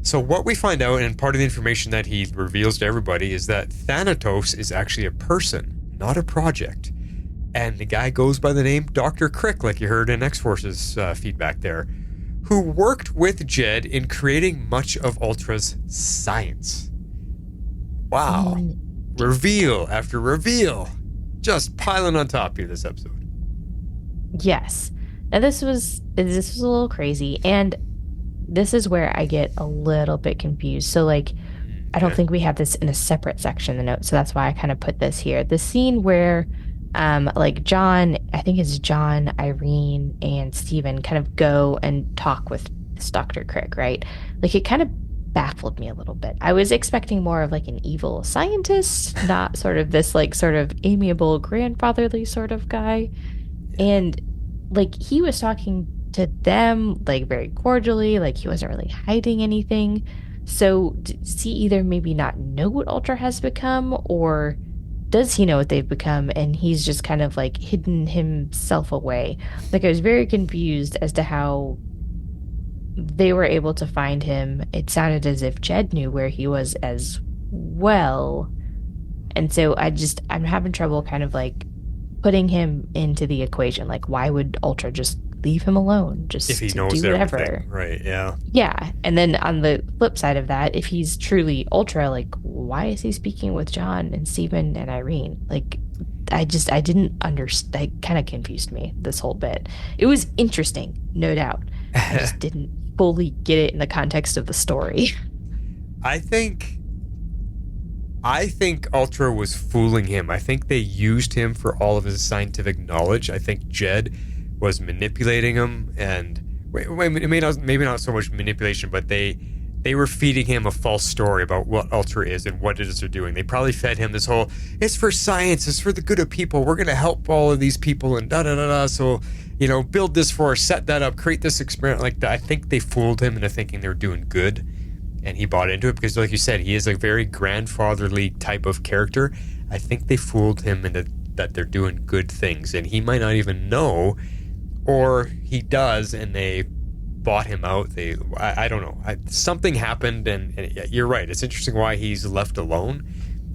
So what we find out, and part of the information that he reveals to everybody, is that Thanatos is actually a person, not a project. And the guy goes by the name Dr. Crick, like you heard in X-Force's feedback there, who worked with Jed in creating much of Ultra's science. Wow. Reveal after reveal. Just piling on top here this episode. Yes. Now this was a little crazy, and this is where I get a little bit confused. So like, I don't think we have this in a separate section in the notes, so that's why I kind of put this here. The scene where like John, I think it's John, Irene, and Steven kind of go and talk with this Dr. Crick, right? Like it kind of baffled me a little bit. I was expecting more of like an evil scientist, not sort of this like sort of amiable grandfatherly sort of guy. And like he was talking to them like very cordially, like he wasn't really hiding anything. So does he either maybe not know what Ultra has become, or does he know what they've become and he's just kind of like hidden himself away? Like I was very confused as to how they were able to find him. It sounded as if Jed knew where he was as well. And so I'm having trouble kind of like putting him into the equation. Like, why would Ultra just leave him alone? Just if he to knows do whatever. Everything. Right, yeah. Yeah. And then on the flip side of that, if he's truly Ultra, like, why is he speaking with John and Steven and Irene? Like, I didn't understand. That kind of confused me, this whole bit. It was interesting, no doubt. I just didn't fully get it in the context of the story. I think I think Ultra was fooling him. I think they used him for all of his scientific knowledge. I think Jed was manipulating him, and maybe not so much manipulation, but they were feeding him a false story about what Ultra is and what it is they're doing. They probably fed him this whole, it's for science, it's for the good of people, we're going to help all of these people, and da-da-da-da, so, build this for us, set that up, create this experiment like that. I think they fooled him into thinking they were doing good, and he bought into it because, like you said, he is a very grandfatherly type of character. I think they fooled him into that they're doing good things, and he might not even know, or he does, and they bought him out. I don't know. Something happened, and you're right. It's interesting why he's left alone,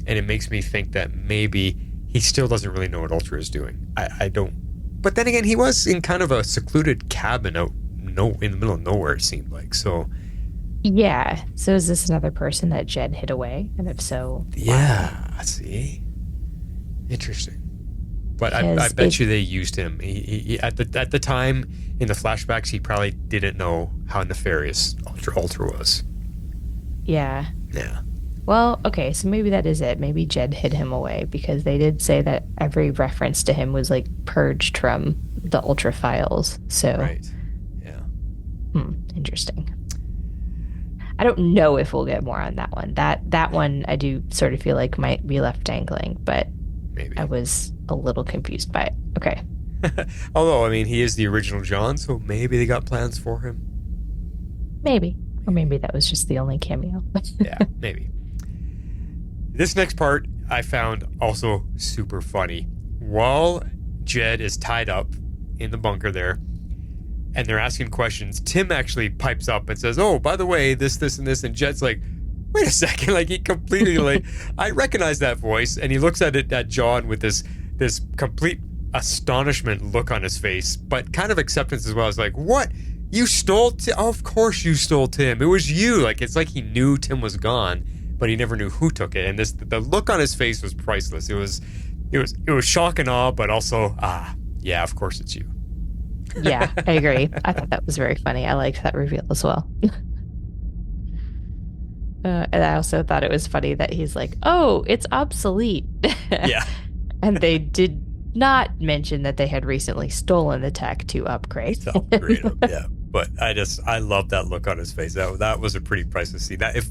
and it makes me think that maybe he still doesn't really know what Ultra is doing. I don't. But then again, he was in kind of a secluded cabin out in the middle of nowhere, it seemed like. So. Yeah. So is this another person that Jed hid away? And if so, yeah. See, interesting. But I bet you they used him. He at the time in the flashbacks, he probably didn't know how nefarious Ultra was. Yeah. Yeah. Well, okay, so maybe that is it. Maybe Jed hid him away because they did say that every reference to him was like purged from the Ultra files. So. Right. Yeah. Interesting. I don't know if we'll get more on that one. That one I do sort of feel like might be left dangling, but maybe I was a little confused by it. Okay. Although, I mean, he is the original John, so maybe they got plans for him. Maybe. Or maybe that was just the only cameo. Yeah, maybe. This next part I found also super funny. While Jed is tied up in the bunker there, and they're asking questions, Tim actually pipes up and says, oh, by the way, this, and this, and Jed's like, wait a second, like he completely like, I recognize that voice, and he looks at John with this complete astonishment look on his face, but kind of acceptance as well. It's like, what? You stole Tim? Oh, of course you stole Tim. It was you. Like, it's like he knew Tim was gone, but he never knew who took it. And the look on his face was priceless. It was shock and awe, but also, yeah, of course it's you. Yeah, I agree. I thought that was very funny. I liked that reveal as well. And I also thought it was funny that he's like, oh, it's obsolete. Yeah. And they did not mention that they had recently stolen the tech to upgrade. Yeah. But I love that look on his face. That was a pretty priceless scene. That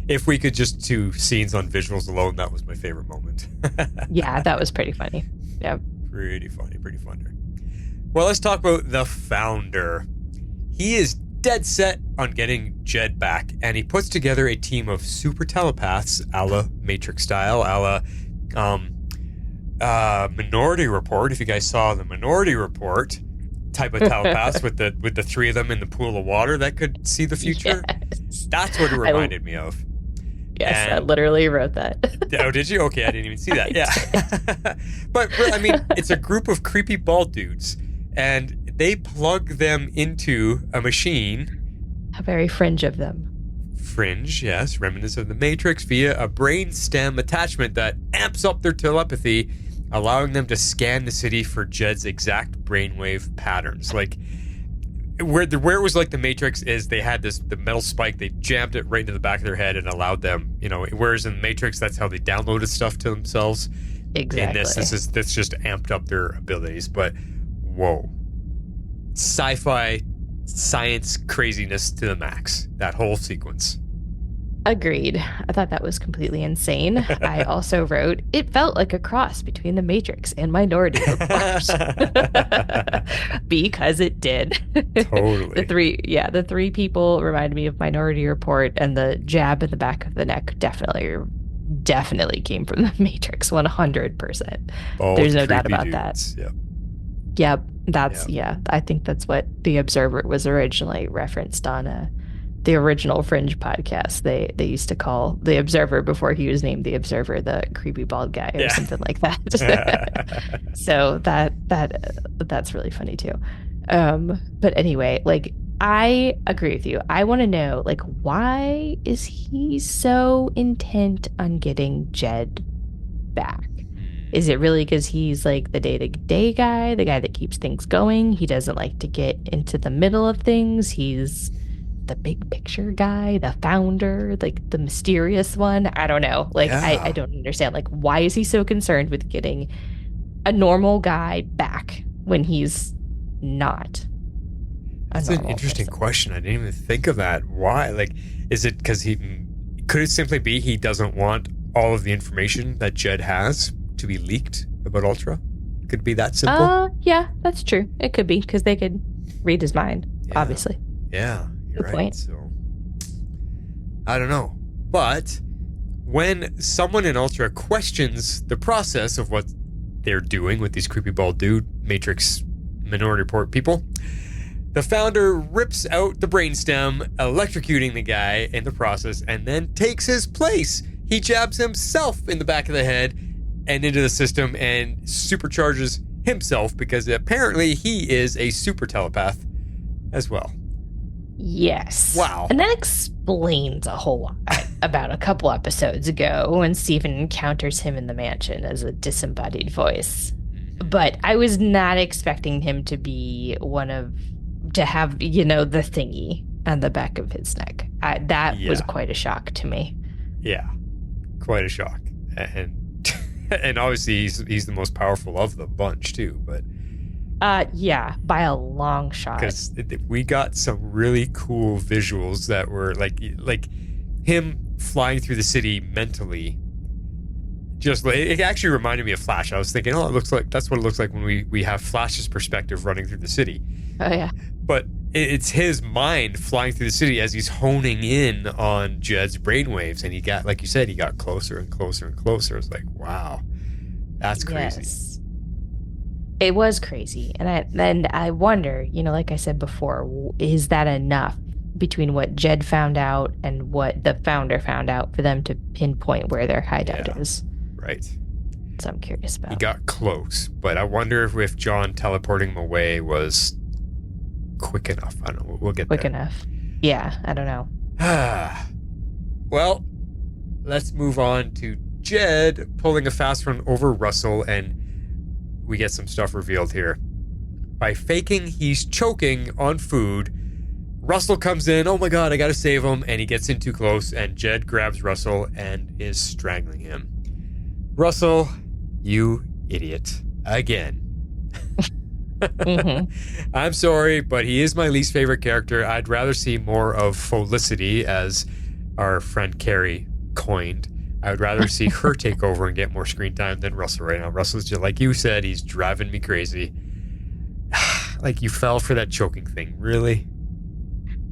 if we could just do scenes on visuals alone, that was my favorite moment. Yeah, that was pretty funny. Yeah. Pretty funny, pretty fun. Well, let's talk about the Founder. He is dead set on getting Jed back, and he puts together a team of super telepaths, a la Matrix style, a la Minority Report. If you guys saw the Minority Report type of telepaths with the three of them in the pool of water that could see the future. Yes. That's what it reminded me of. Yes, I literally wrote that. Oh, did you? Okay, I didn't even see that. Yeah. But, I mean, it's a group of creepy bald dudes, and they plug them into a machine. How very Fringe of them. Fringe, yes, remnants of the Matrix, via a brain stem attachment that amps up their telepathy, allowing them to scan the city for Jed's exact brainwave patterns. Like, where it was like the Matrix is they had the metal spike, they jammed it right into the back of their head and allowed them, whereas in the Matrix, that's how they downloaded stuff to themselves. Exactly. In this just amped up their abilities. But whoa, sci-fi science craziness to the max, that whole sequence. Agreed. I thought that was completely insane. I also wrote, it felt like a cross between the Matrix and Minority Report. Because it did. Totally. The three people reminded me of Minority Report, and the jab in the back of the neck definitely came from the Matrix, 100%. There's no doubt about that. Yep. I think that's what The Observer was originally referenced on the original Fringe podcast. They used to call The Observer, before he was named The Observer, the creepy bald guy or something like that. So that's really funny too. But anyway, like, I agree with you. I want to know, like, why is he so intent on getting Jed back? Is it really because he's like the day-to-day guy, the guy that keeps things going? He doesn't like to get into the middle of things. He's the big picture guy, the founder, like the mysterious one. I don't know. Like, I don't understand. Like, why is he so concerned with getting a normal guy back when he's not? That's an interesting question. I didn't even think of that. Why? Like, is it because could it simply be he doesn't want all of the information that Jed has to be leaked about Ultra? Could it be that simple? Yeah, that's true. It could be because they could read his mind, obviously. Yeah, you're Good right. point. So, I don't know. But when someone in Ultra questions the process of what they're doing with these creepy bald dude Matrix Minority Report people, the founder rips out the brainstem, electrocuting the guy in the process, and then takes his place. He jabs himself in the back of the head and into the system and supercharges himself because apparently he is a super telepath as well. Yes. Wow. And that explains a whole lot about a couple episodes ago when Steven encounters him in the mansion as a disembodied voice. But I was not expecting him to be to have, the thingy on the back of his neck. That was quite a shock to me. Yeah, quite a shock. And and obviously he's the most powerful of the bunch too, but yeah, by a long shot. Because we got some really cool visuals that were like him flying through the city mentally. Just it actually reminded me of Flash. I was thinking, it looks like that's what it looks like when we have Flash's perspective running through the city. Oh yeah. But it's his mind flying through the city as he's honing in on Jed's brainwaves, and he got, like you said, he got closer and closer and closer. It's like, wow, that's crazy. Yes. It was crazy, and I wonder, like I said before, is that enough between what Jed found out and what the founder found out for them to pinpoint where their hideout is? Right. So I'm curious about. He got close, but I wonder if John teleporting him away was quick enough. I don't know. We'll get quick there. enough. Yeah, I don't know. Well, let's move on to Jed pulling a fast one over Russell, and we get some stuff revealed here. By faking he's choking on food, Russell comes in. Oh my god, I gotta save him. And he gets in too close, and Jed grabs Russell and is strangling him. Russell, you idiot. Again. Mm-hmm. I'm sorry, but he is my least favorite character. I'd rather see more of Felicity, as our friend Carrie coined. I would rather see her take over and get more screen time than Russell right now. Russell's just, like you said, he's driving me crazy. Like, you fell for that choking thing. Really?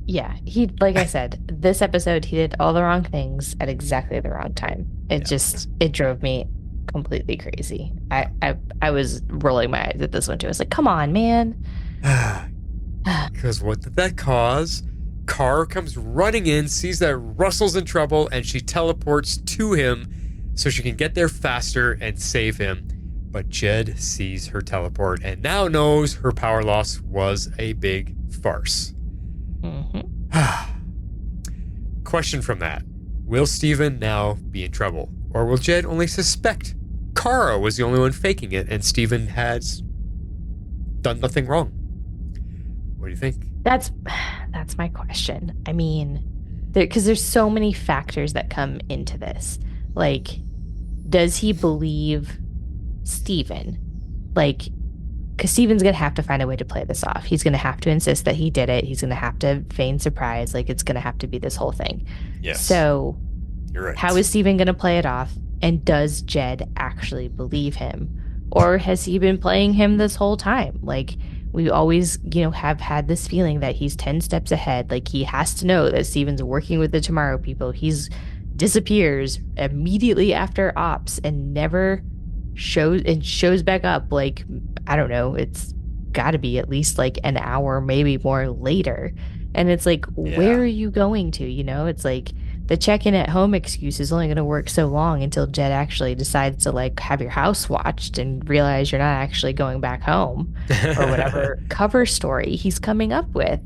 Yeah, like I said, this episode, he did all the wrong things at exactly the wrong time. It drove me completely crazy. I was rolling my eyes at this one too. I was like, come on, man. Because what did that cause? Cara comes running in, sees that Russell's in trouble, and she teleports to him so she can get there faster and save him. But Jed sees her teleport and now knows her power loss was a big farce. Mm-hmm. Question from that. Will Steven now be in trouble? Or will Jed only suspect Cara was the only one faking it and Steven has done nothing wrong? What do you think? That's my question. I mean, because there's so many factors that come into this. Like, does he believe Steven? Like, because Steven's going to have to find a way to play this off. He's going to have to insist that he did it. He's going to have to feign surprise. Like, it's going to have to be this whole thing. Yes. So, you're right. How is Steven going to play it off? And does Jed actually believe him? Or has he been playing him this whole time? Like, we always, have had this feeling that he's 10 steps ahead. Like, he has to know that Steven's working with the Tomorrow people. He's disappears immediately after ops and never shows back up. Like, I don't know, it's got to be at least like an hour, maybe more later. And it's like, where are you going to? It's like the check-in at home excuse is only going to work so long until Jed actually decides to like have your house watched and realize you're not actually going back home or whatever cover story he's coming up with.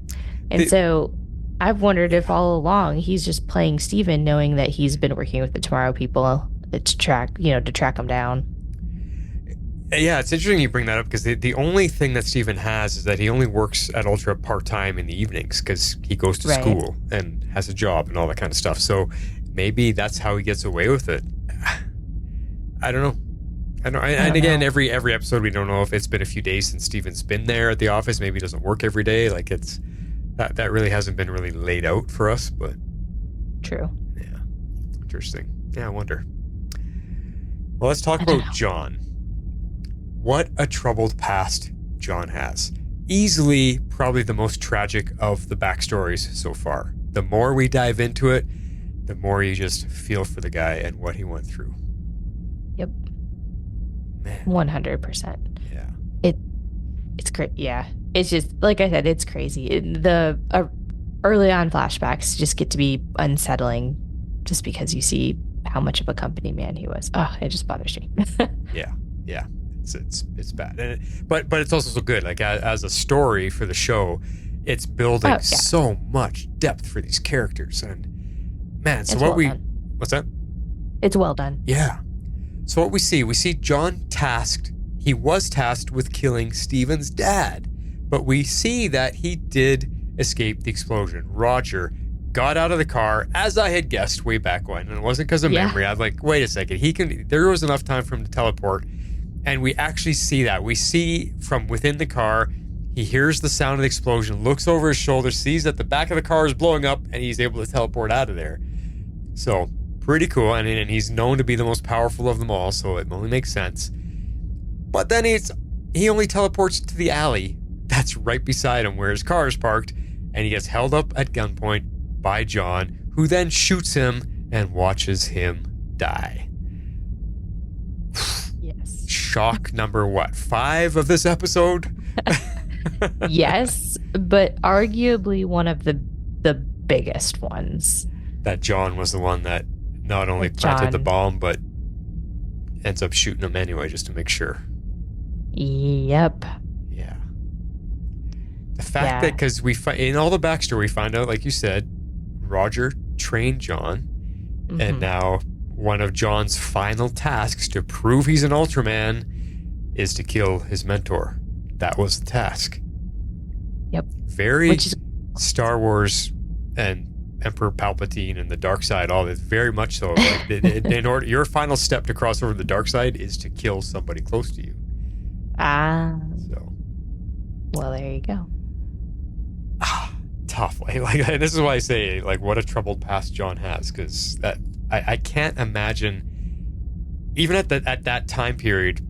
And so I've wondered if all along he's just playing Steven, knowing that he's been working with the Tomorrow people to track him down. Yeah, it's interesting you bring that up because the only thing that Steven has is that he only works at Ultra part-time in the evenings because he goes to school and has a job and all that kind of stuff. So maybe that's how he gets away with it. I don't know. And again, every episode we don't know if it's been a few days since Steven's been there at the office. Maybe he doesn't work every day. Like it's that really hasn't been really laid out for us. But true. Yeah, interesting. Yeah, I wonder. Well, let's talk about John. What a troubled past John has. Easily, probably the most tragic of the backstories so far. The more we dive into it, the more you just feel for the guy and what he went through. Yep. Man. 100%. Yeah. It's great. Yeah. It's just, like I said, it's crazy. The early on flashbacks just get to be unsettling just because you see how much of a company man he was. Oh, it just bothers me. Yeah. It's bad, but it's also so good. Like as a story for the show, it's building so much depth for these characters, and man. So what's that? It's well done. Yeah. So what we see John tasked. He was tasked with killing Steven's dad, but we see that he did escape the explosion. Roger got out of the car, as I had guessed way back when, and it wasn't because of memory. I was like, wait a second, there was enough time for him to teleport. And we actually see that. We see from within the car, he hears the sound of the explosion, looks over his shoulder, sees that the back of the car is blowing up, and he's able to teleport out of there. So, pretty cool. And he's known to be the most powerful of them all, so it only makes sense. But then he only teleports to the alley that's right beside him where his car is parked, and he gets held up at gunpoint by John, who then shoots him and watches him die. Shock number 5 of this episode? Yes, but arguably one of the biggest ones. That John was the one that not only planted the bomb, but ends up shooting him anyway, just to make sure. Yep. Yeah. The fact that, because in all the backstory, we find out, like you said, Roger trained John, and now one of John's final tasks to prove he's an Ultraman is to kill his mentor. That was the task. Yep. Very Star Wars and Emperor Palpatine and the dark side, all this, very much so. Like, in order, your final step to cross over to the dark side is to kill somebody close to you. So. Well, there you go. Tough. Like this is why I say, like, what a troubled past John has, because that I can't imagine, even at that time period,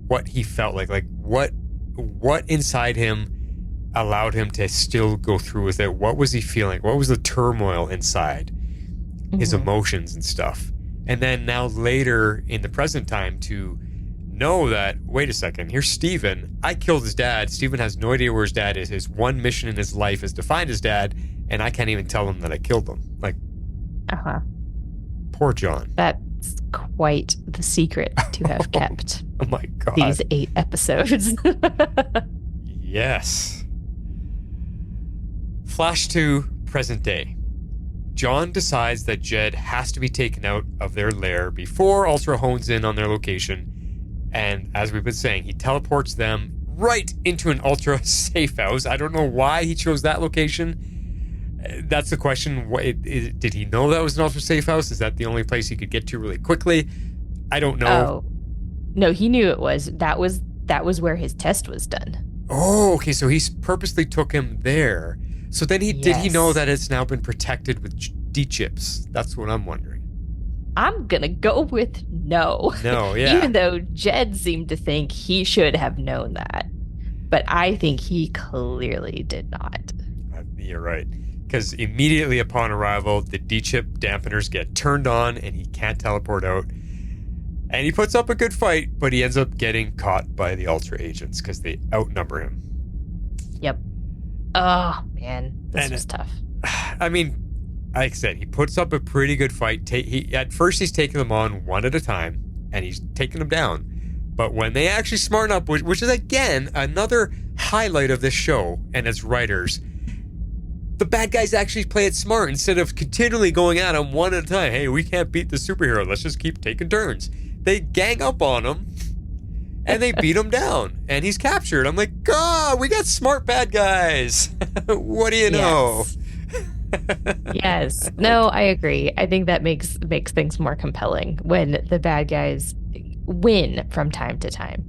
what he felt like what inside him allowed him to still go through with it. What was he feeling? What was the turmoil inside? His emotions and stuff. And then now later in the present time to know that, wait a second, here's Steven. I killed his dad. Steven has no idea where his dad is. His one mission in his life is to find his dad, and I can't even tell him that I killed him. Like, poor John. That's quite the secret to have kept. Oh my God. These 8 episodes. Yes. Flash to present day. John decides that Jed has to be taken out of their lair before Ultra hones in on their location. And as we've been saying, he teleports them right into an Ultra safe house. I don't know why he chose that location. That's the question. Did he know that was an Ultra safe house? Is that the only place he could get to really quickly? I don't know. Oh, no, he knew it was. That was where his test was done. Oh, okay. So he purposely took him there. So then did he know that it's now been protected with D-chips? That's what I'm wondering. I'm gonna go with no. No, yeah. Even though Jed seemed to think he should have known that. But I think he clearly did not. You're right. Because immediately upon arrival, the D-chip dampeners get turned on and he can't teleport out. And he puts up a good fight, but he ends up getting caught by the Ultra agents because they outnumber him. Yep. Oh, man. This was tough. I mean, like I said, he puts up a pretty good fight. At first, he's taking them on one at a time, and he's taking them down. But when they actually smarten up, which is, again, another highlight of this show and its writers, the bad guys actually play it smart instead of continually going at him one at a time. Hey, we can't beat the superhero. Let's just keep taking turns. They gang up on him, and they beat him down, and he's captured. I'm like, God, we got smart bad guys. What do you know? Yes. No, I agree. I think that makes things more compelling when the bad guys win from time to time.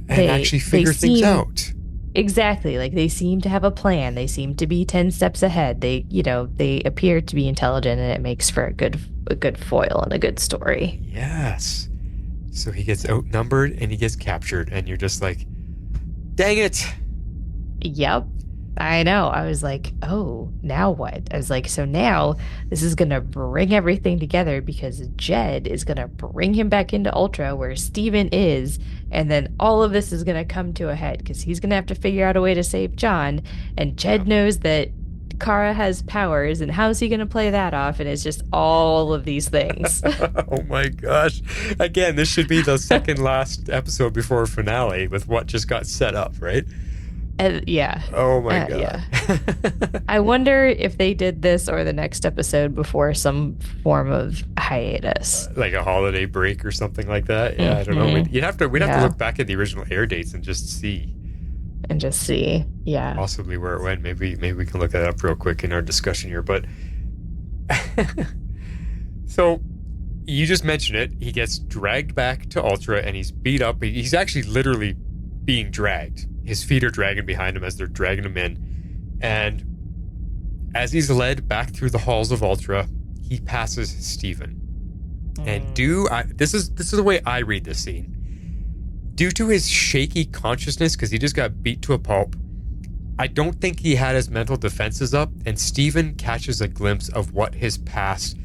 And actually figure things out. Exactly. Like they seem to have a plan. They seem to be 10 steps ahead. They appear to be intelligent, and it makes for a good foil and a good story. Yes. So he gets outnumbered and he gets captured, and you're just like, dang it. Yep. I know. I was like, oh, now what? I was like, so now this is going to bring everything together because Jed is going to bring him back into Ultra where Steven is. And then all of this is going to come to a head because he's going to have to figure out a way to save John. And Jed knows that Cara has powers. And how's he going to play that off? And it's just all of these things. Oh my gosh. Again, this should be the second last episode before finale with what just got set up, right? Yeah. Oh my God. Yeah. I wonder if they did this or the next episode before some form of hiatus, like a holiday break or something like that. Yeah, I don't know. We'd have to look back at the original air dates and just see. Yeah. Possibly where it went. Maybe we can look that up real quick in our discussion here. But so you just mentioned it. He gets dragged back to Ultra and he's beat up. He's actually literally being dragged. His feet are dragging behind him as they're dragging him in. And as he's led back through the halls of Ultra, he passes Steven. And this is the way I read this scene. Due to his shaky consciousness, because he just got beat to a pulp, I don't think he had his mental defenses up, and Steven catches a glimpse of what his past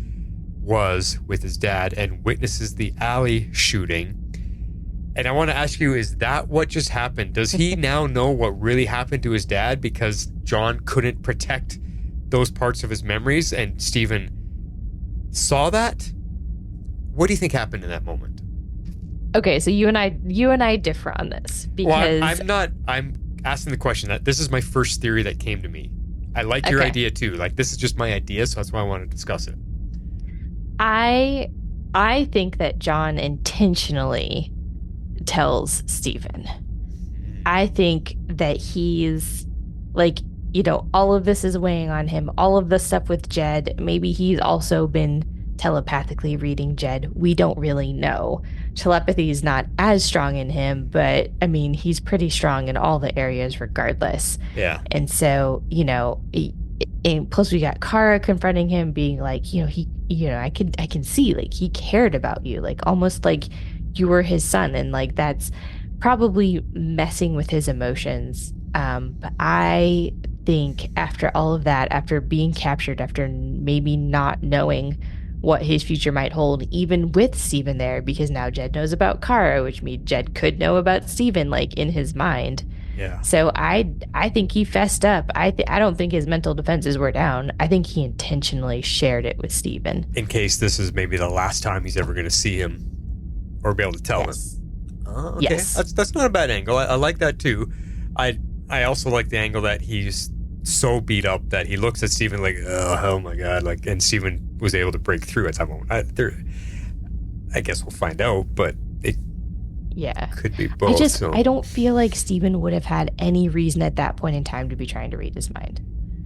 was with his dad and witnesses the alley shooting. And I want to ask you, is that what just happened? Does he now know what really happened to his dad because John couldn't protect those parts of his memories and Steven saw that? What do you think happened in that moment? Okay, so you and I differ on this because I'm asking the question that this is my first theory that came to me. I like your idea too. Like this is just my idea, so that's why I want to discuss it. I think that John intentionally tells Steven. I think that he's like, all of this is weighing on him. All of the stuff with Jed. Maybe he's also been telepathically reading Jed. We don't really know. Telepathy is not as strong in him, but I mean, he's pretty strong in all the areas regardless. Yeah. And so, and plus we got Cara confronting him being like, I can see like he cared about you, like almost like you were his son, and like that's probably messing with his emotions. But I think after all of that, after being captured, after maybe not knowing what his future might hold, even with Steven there, because now Jed knows about Cara, which means Jed could know about Steven, like in his mind. Yeah. So I think he fessed up. I don't think his mental defenses were down. I think he intentionally shared it with Steven. In case this is maybe the last time he's ever going to see him or be able to tell him. Oh, okay. Yes. That's not a bad angle. I like that too. I also like the angle that he's so beat up that he looks at Steven like, oh my God, like, and Steven was able to break through at that moment. I guess we'll find out, but it could be both. I don't feel like Steven would have had any reason at that point in time to be trying to read his mind.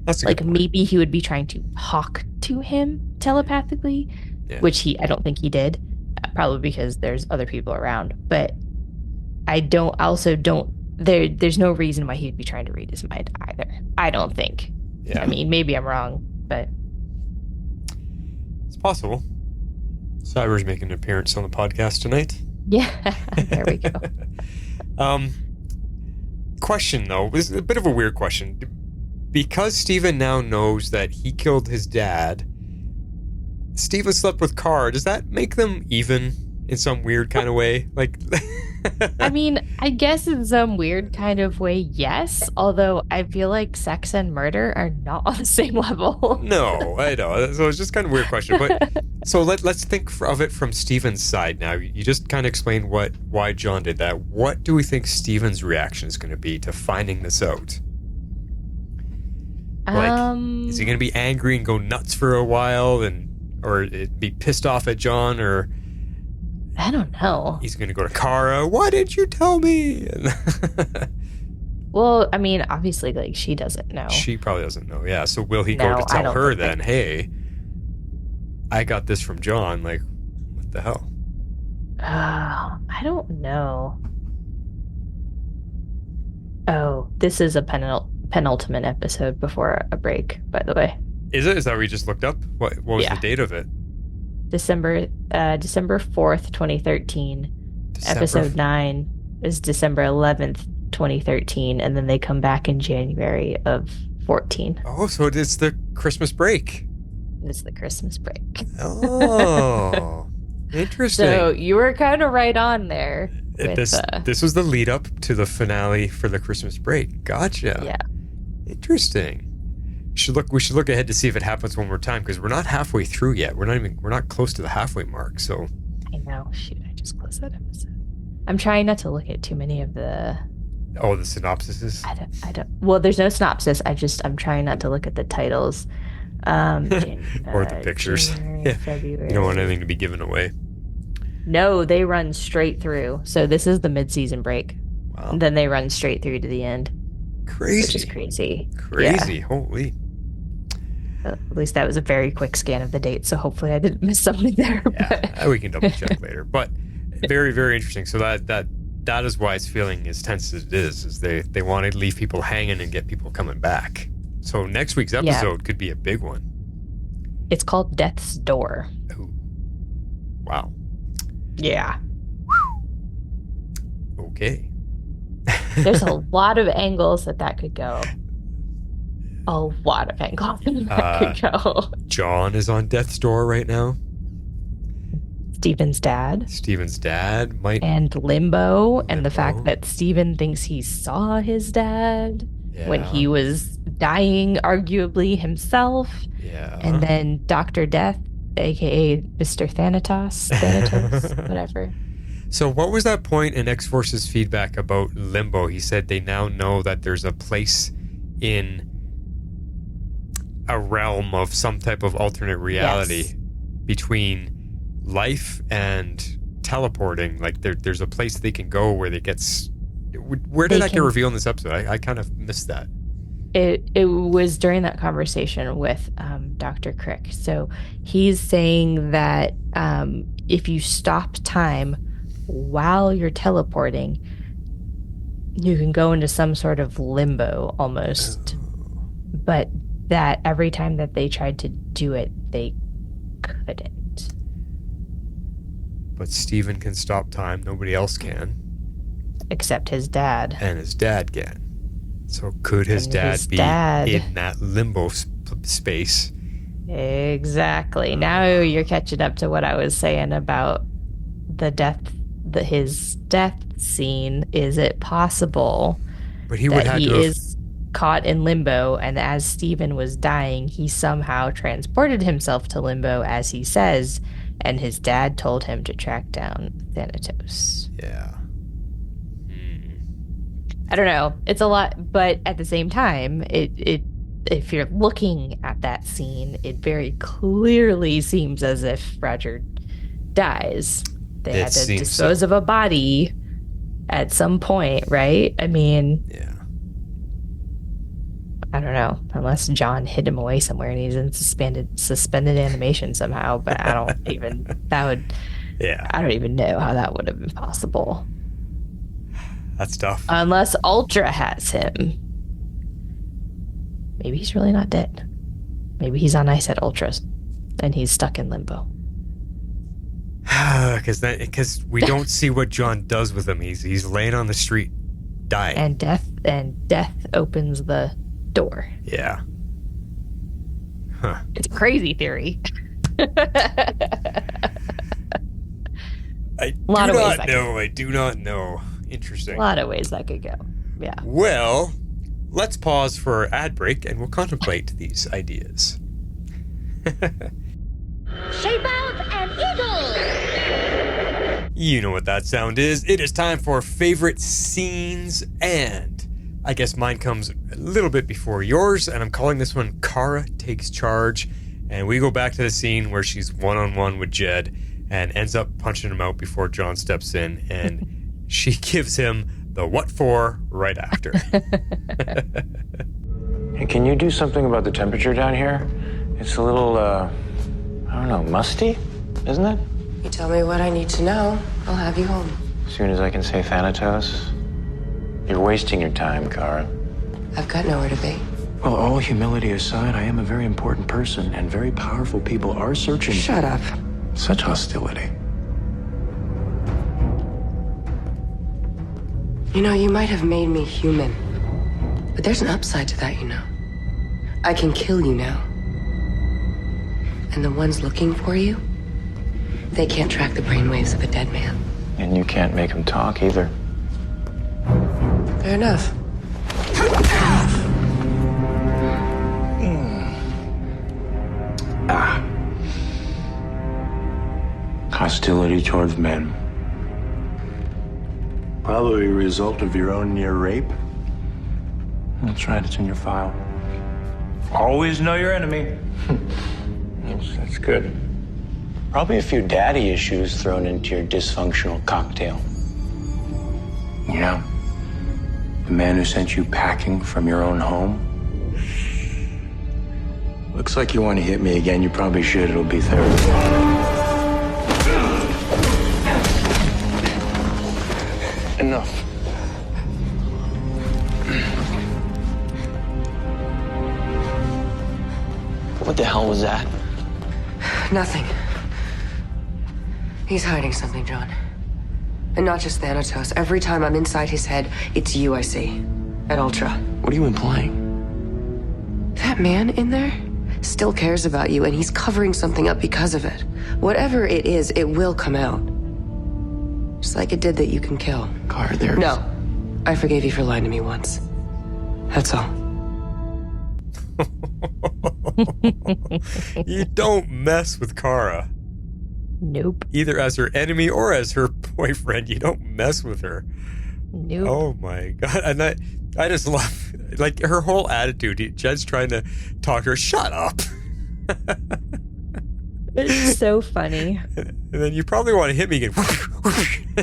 That's a like good point. Maybe he would be trying to talk to him telepathically, which I don't think he did, probably because there's other people around. But there's no reason why he'd be trying to read his mind either. I don't think. Yeah. I mean, maybe I'm wrong, but it's possible. Cyber's making an appearance on the podcast tonight. Yeah, there we go. Question though, this is a bit of a weird question. Because Steven now knows that he killed his dad, Steven slept with Cara. Does that make them even in some weird kind of way? Like, I mean, I guess in some weird kind of way, yes. Although I feel like sex and murder are not on the same level. No, I know. So it's just kind of a weird question. But so let's think of it from Steven's side now. You just kind of explained why John did that. What do we think Steven's reaction is going to be to finding this out? Like, is he going to be angry and go nuts for a while, or be pissed off at John, or I don't know. He's going to go to Cara. Why didn't you tell me? Well, I mean, obviously, like, she doesn't know. She probably doesn't know. Yeah. So will he go No, to I tell don't her think then, hey, I got this from John. Like, what the hell? I don't know. Oh, this is a penultimate episode before a break, by the way. Is it? Is that what you just looked up? What was Yeah. the date of it? December 4th, 2013. Episode 9 is December 11th, 2013, and then they come back in January of 14. Oh, so it is the Christmas break. It's the Christmas break. Oh, interesting. So you were kind of right on there. With, This was the lead up to the finale for the Christmas break. Gotcha. Yeah. Interesting. We should look ahead to see if it happens one more time, because we're not halfway through yet. We're not close to the halfway mark. So I know. Shoot, I just closed that episode. I'm trying not to look at too many of the. Oh, the synopsises. I don't. Well, there's no synopsis. I'm trying not to look at the titles. Or the pictures. January, February. You don't want anything to be given away. No, they run straight through. So this is the mid-season break. Wow. And then they run straight through to the end. Crazy. Which is crazy. Crazy. Holy. At least that was a very quick scan of the date, so hopefully I didn't miss something there. Yeah, we can double check later. But very, very interesting. So that is why it's feeling as tense as it is they want to leave people hanging and get people coming back. So next week's episode could be a big one. It's called Death's Door. Ooh. Wow. Yeah. Okay. There's a lot of angles that could go. A lot of angles that could go. John is on death's door right now. Steven's dad might. And Limbo, and the fact that Steven thinks he saw his dad when he was dying, arguably himself. Yeah. And then Dr. Death, aka Mr. Thanatos, whatever. So what was that point in X-Force's feedback about Limbo? He said they now know that there's a place in a realm of some type of alternate reality between life and teleporting. Like there's a place they can go where they get... Where did that get revealed in this episode? I kind of missed that. It was during that conversation with Dr. Crick. So he's saying that if you stop time while you're teleporting, you can go into some sort of limbo almost. But that every time that they tried to do it, they couldn't. But Steven can stop time. Nobody else can. Except his dad. And his dad can. So could his dad be in that limbo space? Exactly. Now you're catching up to what I was saying about his death scene. Is it possible but he would have he to is caught in limbo, and as Steven was dying, he somehow transported himself to limbo, as he says, and his dad told him to track down Thanatos. Yeah. I don't know. It's a lot, but at the same time, it if you're looking at that scene, it very clearly seems as if Roger dies. They had to dispose of a body at some point, right? I mean, yeah. I don't know, unless John hid him away somewhere and he's in suspended animation somehow. But I don't even I don't even know how that would have been possible. That's tough. Unless Ultra has him. Maybe he's really not dead. Maybe he's on ice at Ultra's and he's stuck in limbo. Because we don't see what John does with him. He's laying on the street, dying. And death opens the door. Yeah. Huh. It's a crazy theory. I do not know. Interesting. A lot of ways that could go. Yeah. Well, let's pause for our ad break and we'll contemplate these ideas. Shape out an eagle! You know what that sound is. It is time for favorite scenes, and I guess mine comes a little bit before yours, and I'm calling this one Cara Takes Charge. And we go back to the scene where she's one-on-one with Jed, and ends up punching him out before John steps in, and she gives him the what for right after. Hey, can you do something about the temperature down here? It's a little, I don't know, musty, isn't it? You tell me what I need to know, I'll have you home. As soon as I can say Thanatos. You're wasting your time, Cara. I've got nowhere to be. Well, all humility aside, I am a very important person, and very powerful people are searching. Shut up. Such hostility. You know, you might have made me human, but there's an upside to that, you know. I can kill you now. And the ones looking for you, they can't track the brainwaves of a dead man. And you can't make them talk either. Fair enough. Hostility towards men. Probably a result of your own near rape. That's right, it's in your file. Always know your enemy. That's good. Probably a few daddy issues thrown into your dysfunctional cocktail. Yeah. The man who sent you packing from your own home. Looks like you want to hit me again. You probably should. It'll be therapy. Enough. What the hell was that? Nothing. He's hiding something, John. And not just Thanatos. Every time I'm inside his head, it's you I see. At Ultra. What are you implying? That man in there still cares about you, and he's covering something up because of it. Whatever it is, it will come out. Just like it did that you can kill. Cara, there's... No. I forgave you for lying to me once. That's all. You don't mess with Cara. Nope. Either as her enemy or as her boyfriend. You don't mess with her. Nope. Oh my God. And I just love, like, her whole attitude. Jed's trying to talk to her. Shut up. It's so funny. And then you probably want to hit me again.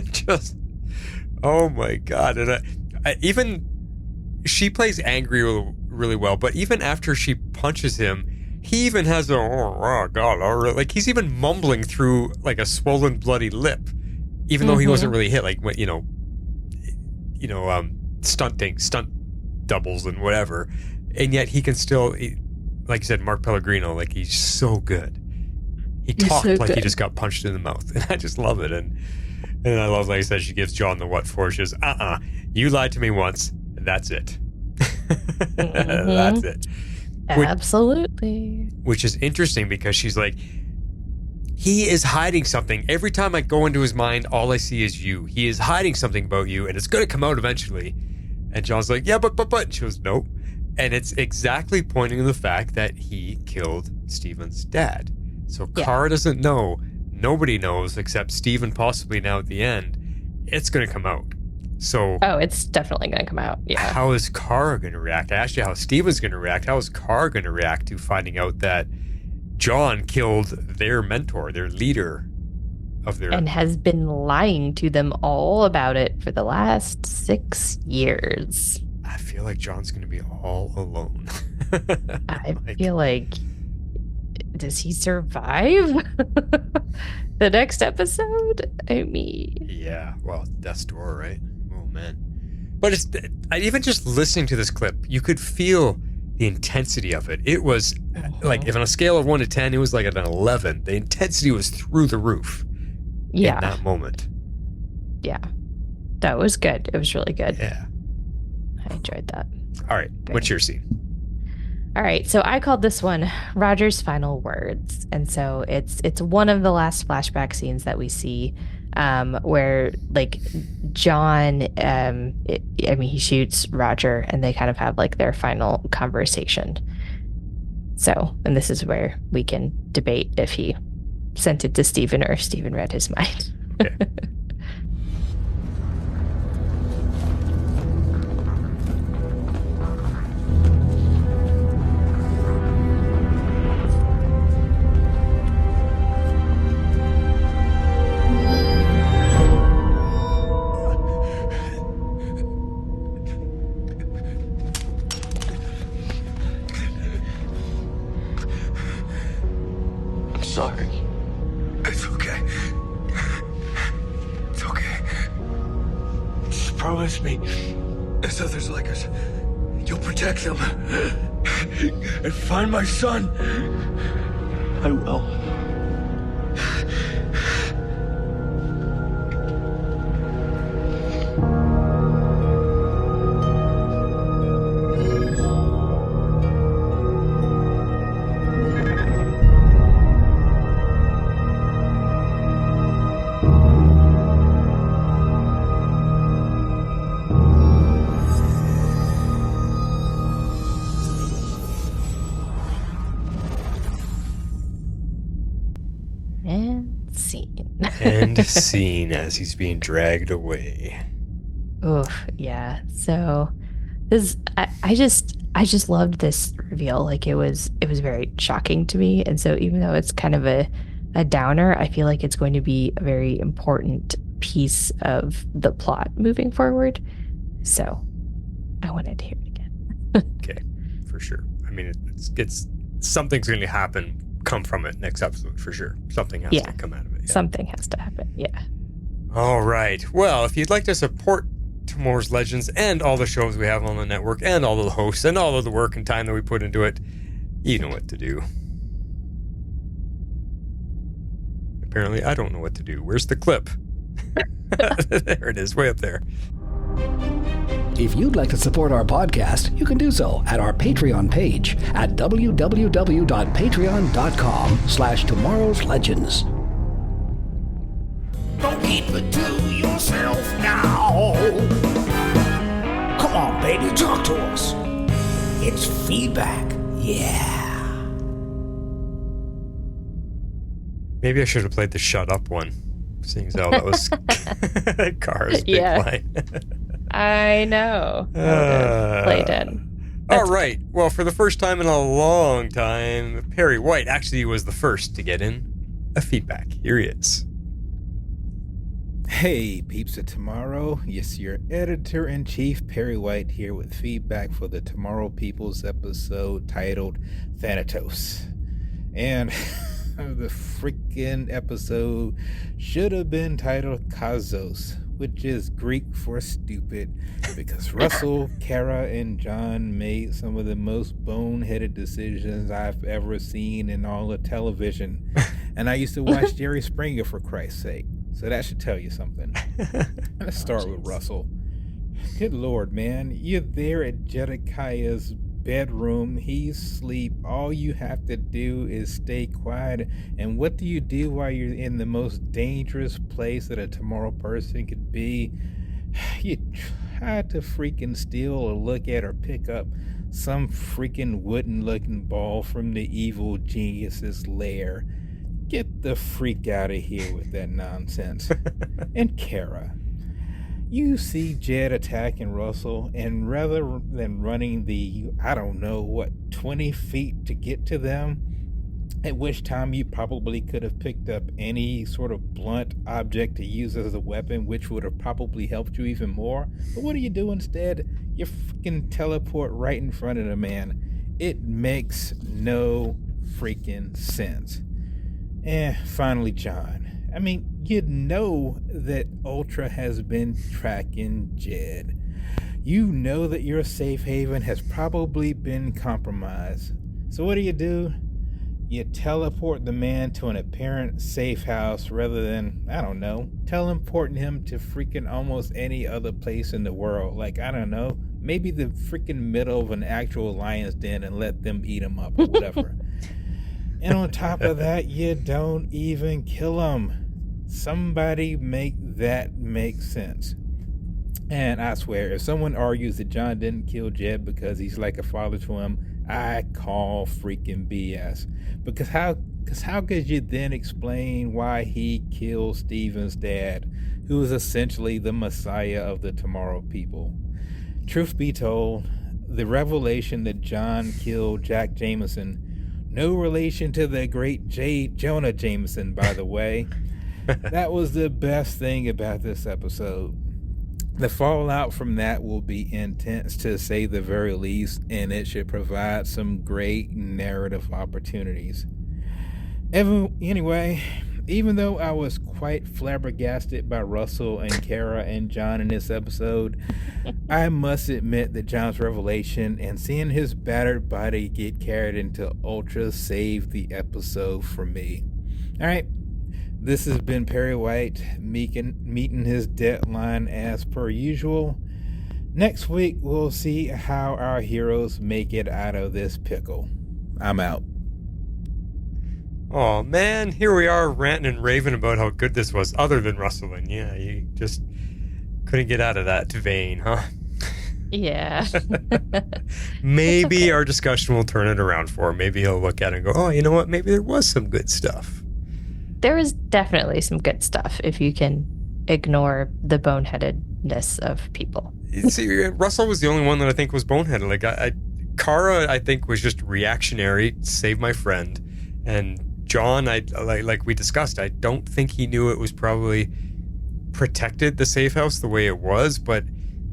Just, oh my God. And I even, she plays angry really well, but even after she punches him, he even has a, oh God, like he's even mumbling through like a swollen, bloody lip, even though he wasn't really hit, like, stunt doubles and whatever. And yet he can still, like you said, Mark Pellegrino, like he's so good. He talked so like good. He just got punched in the mouth. And I just love it. And I love, like I said, she gives John the what for. She says, you lied to me once. That's it. That's it. Absolutely. Which is interesting because she's like, he is hiding something. Every time I go into his mind, all I see is you. He is hiding something about you, and it's going to come out eventually. And John's like, yeah, but. And she goes, nope. And it's exactly pointing to the fact that he killed Steven's dad. So Cara doesn't know. Nobody knows except Steven possibly now at the end. It's going to come out. So, it's definitely going to come out. Yeah. How is Cara going to react? Actually, how Steven's going to react? How is Cara going to react to finding out that John killed their mentor, their leader of their... And has been lying to them all about it for the last 6 years. I feel like John's going to be all alone. I feel like... Does he survive the next episode? I mean... Yeah, well, Death's Door, right? Oh, man. But it's even just listening to this clip, you could feel the intensity of it. It was like, if on a scale of 1 to 10, it was like an 11. The intensity was through the roof in that moment. Yeah. That was good. It was really good. Yeah. I enjoyed that. All right. What's your scene? All right, so I called this one Roger's Final Words. And so it's one of the last flashback scenes that we see where, like, John, he shoots Roger and they kind of have, like, their final conversation. So, and this is where we can debate if he sent it to Steven or if Steven read his mind. Okay. promise me, as others like us, you'll protect them and find my son. I will. And scene. And scene as he's being dragged away. Oof, yeah. So this I just loved this reveal. Like it was very shocking to me. And so even though it's kind of a downer, I feel like it's going to be a very important piece of the plot moving forward. So I wanted to hear it again. Okay, for sure. I mean, it's something's going to happen, come from it next episode for sure. Something has to come out of it. Yeah. Something has to happen. Yeah. All right. Well, if you'd like to support Tomorrow's Legends and all the shows we have on the network and all of the hosts and all of the work and time that we put into it, you know what to do. Apparently, I don't know what to do. Where's the clip? There it is, way up there. If you'd like to support our podcast, you can do so at our Patreon page at www.patreon.com/tomorrowslegends. Don't keep it to yourself now. Come on, baby, talk to us. It's feedback, yeah. Maybe I should have played the shut up one, seeing as how that was Cara's big line. I know. Played in. All right. Well, for the first time in a long time, Perry White actually was the first to get in a feedback. Here he is. Hey, peeps of tomorrow. Yes, your editor-in-chief, Perry White, here with feedback for the Tomorrow People's episode titled Thanatos. And the freaking episode should have been titled Kazos, which is Greek for stupid, because Russell, Cara, and John made some of the most boneheaded decisions I've ever seen in all of television. And I used to watch Jerry Springer, for Christ's sake. So that should tell you something. Let's start with Russell. Good Lord, man. You're there at Jedediah's bedroom. He's asleep. All you have to do is stay quiet. And what do you do while you're in the most dangerous place that a tomorrow person could be? You try to freaking steal or look at or pick up some freaking wooden looking ball from the evil genius's lair. Get the freak out of here with that nonsense. And Cara, you see Jed attacking Russell, and rather than running the, 20 feet to get to them, at which time you probably could have picked up any sort of blunt object to use as a weapon, which would have probably helped you even more. But what do you do instead? You freaking teleport right in front of the man. It makes no freaking sense. And finally, John. I mean, you know that Ultra has been tracking Jed. You know that your safe haven has probably been compromised. So what do? You teleport the man to an apparent safe house rather than, teleporting him to freaking almost any other place in the world. Like, maybe the freaking middle of an actual lion's den and let them eat him up or whatever. And on top of that, you don't even kill him. Somebody make that make sense. And I swear, if someone argues that John didn't kill Jed because he's like a father to him, I call freaking BS. Because how could you then explain why he killed Steven's dad, who is essentially the messiah of the Tomorrow People? Truth be told, the revelation that John killed Jack Jameson, no relation to the great J. Jonah Jameson, by the way. That was the best thing about this episode. The fallout from that will be intense, to say the very least, and it should provide some great narrative opportunities. Anyway, even though I was quite flabbergasted by Russell and Cara and John in this episode. I must admit that John's revelation and seeing his battered body get carried into Ultra saved the episode for me. Alright, this has been Perry White meeting his deadline as per usual. Next week, we'll see how our heroes make it out of this pickle. I'm out. Oh man, here we are ranting and raving about how good this was, other than Russell. And yeah, you just couldn't get out of that vein, huh? Yeah. Maybe our discussion will turn it around for him. Maybe he'll look at it and go, oh, you know what? Maybe there was some good stuff. There is definitely some good stuff if you can ignore the boneheadedness of people. See, Russell was the only one that I think was boneheaded. Like, Cara, I think, was just reactionary, save my friend. And John, like we discussed, I don't think he knew it was probably protected, the safe house, the way it was. But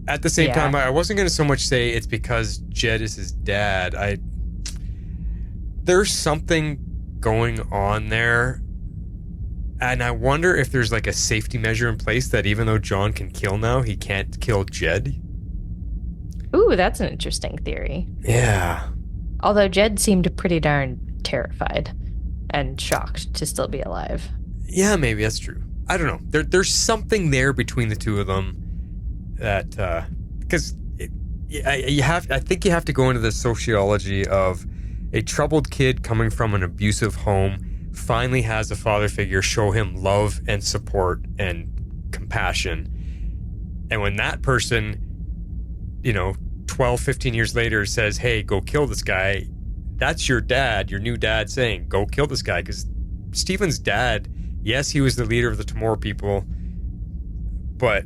at the same time, I wasn't going to so much say it's because Jed is his dad. There's something going on there. And I wonder if there's like a safety measure in place that even though John can kill now, he can't kill Jed. Ooh, that's an interesting theory. Yeah. Although Jed seemed pretty darn terrified and shocked to still be alive. Yeah, maybe that's true. I don't know. There's something there between the two of them that because I think you have to go into the sociology of a troubled kid coming from an abusive home finally has a father figure show him love and support and compassion. And when that person, 12, 15 years later says, hey, go kill this guy, that's your dad, your new dad saying, go kill this guy. Because Steven's dad, yes, he was the leader of the Tomorrow people, but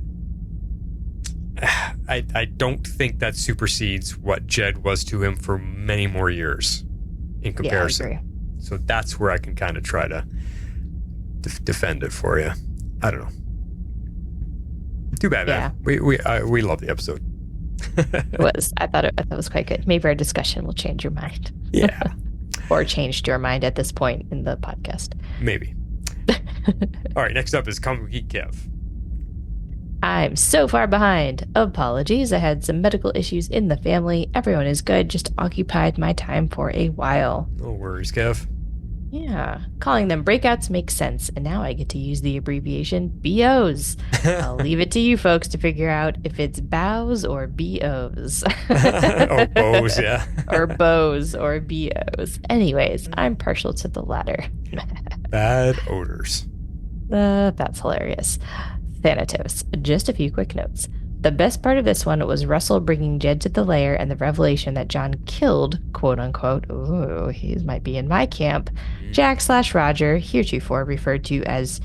I don't think that supersedes what Jed was to him for many more years in comparison. Yeah, I agree. So that's where I can kind of try to defend it for you. I don't know. Too bad, man. We love the episode. It was. I thought it was quite good. Maybe our discussion will change your mind. Yeah. Or changed your mind at this point in the podcast. Maybe. All right, next up is Comic Geek Kev. I'm so far behind. Apologies. I had some medical issues in the family. Everyone is good. Just occupied my time for a while. No worries, Kev. Yeah. Calling them breakouts makes sense. And now I get to use the abbreviation BOs. I'll leave it to you folks to figure out if it's bows or BOs. Oh, bows, yeah. Or bows or BOs. Anyways, I'm partial to the latter. Bad odors. That's hilarious. Thanatos. Just a few quick notes. The best part of this one was Russell bringing Jed to the lair and the revelation that John killed, quote unquote, ooh, he might be in my camp, Jack/Roger, heretofore referred to as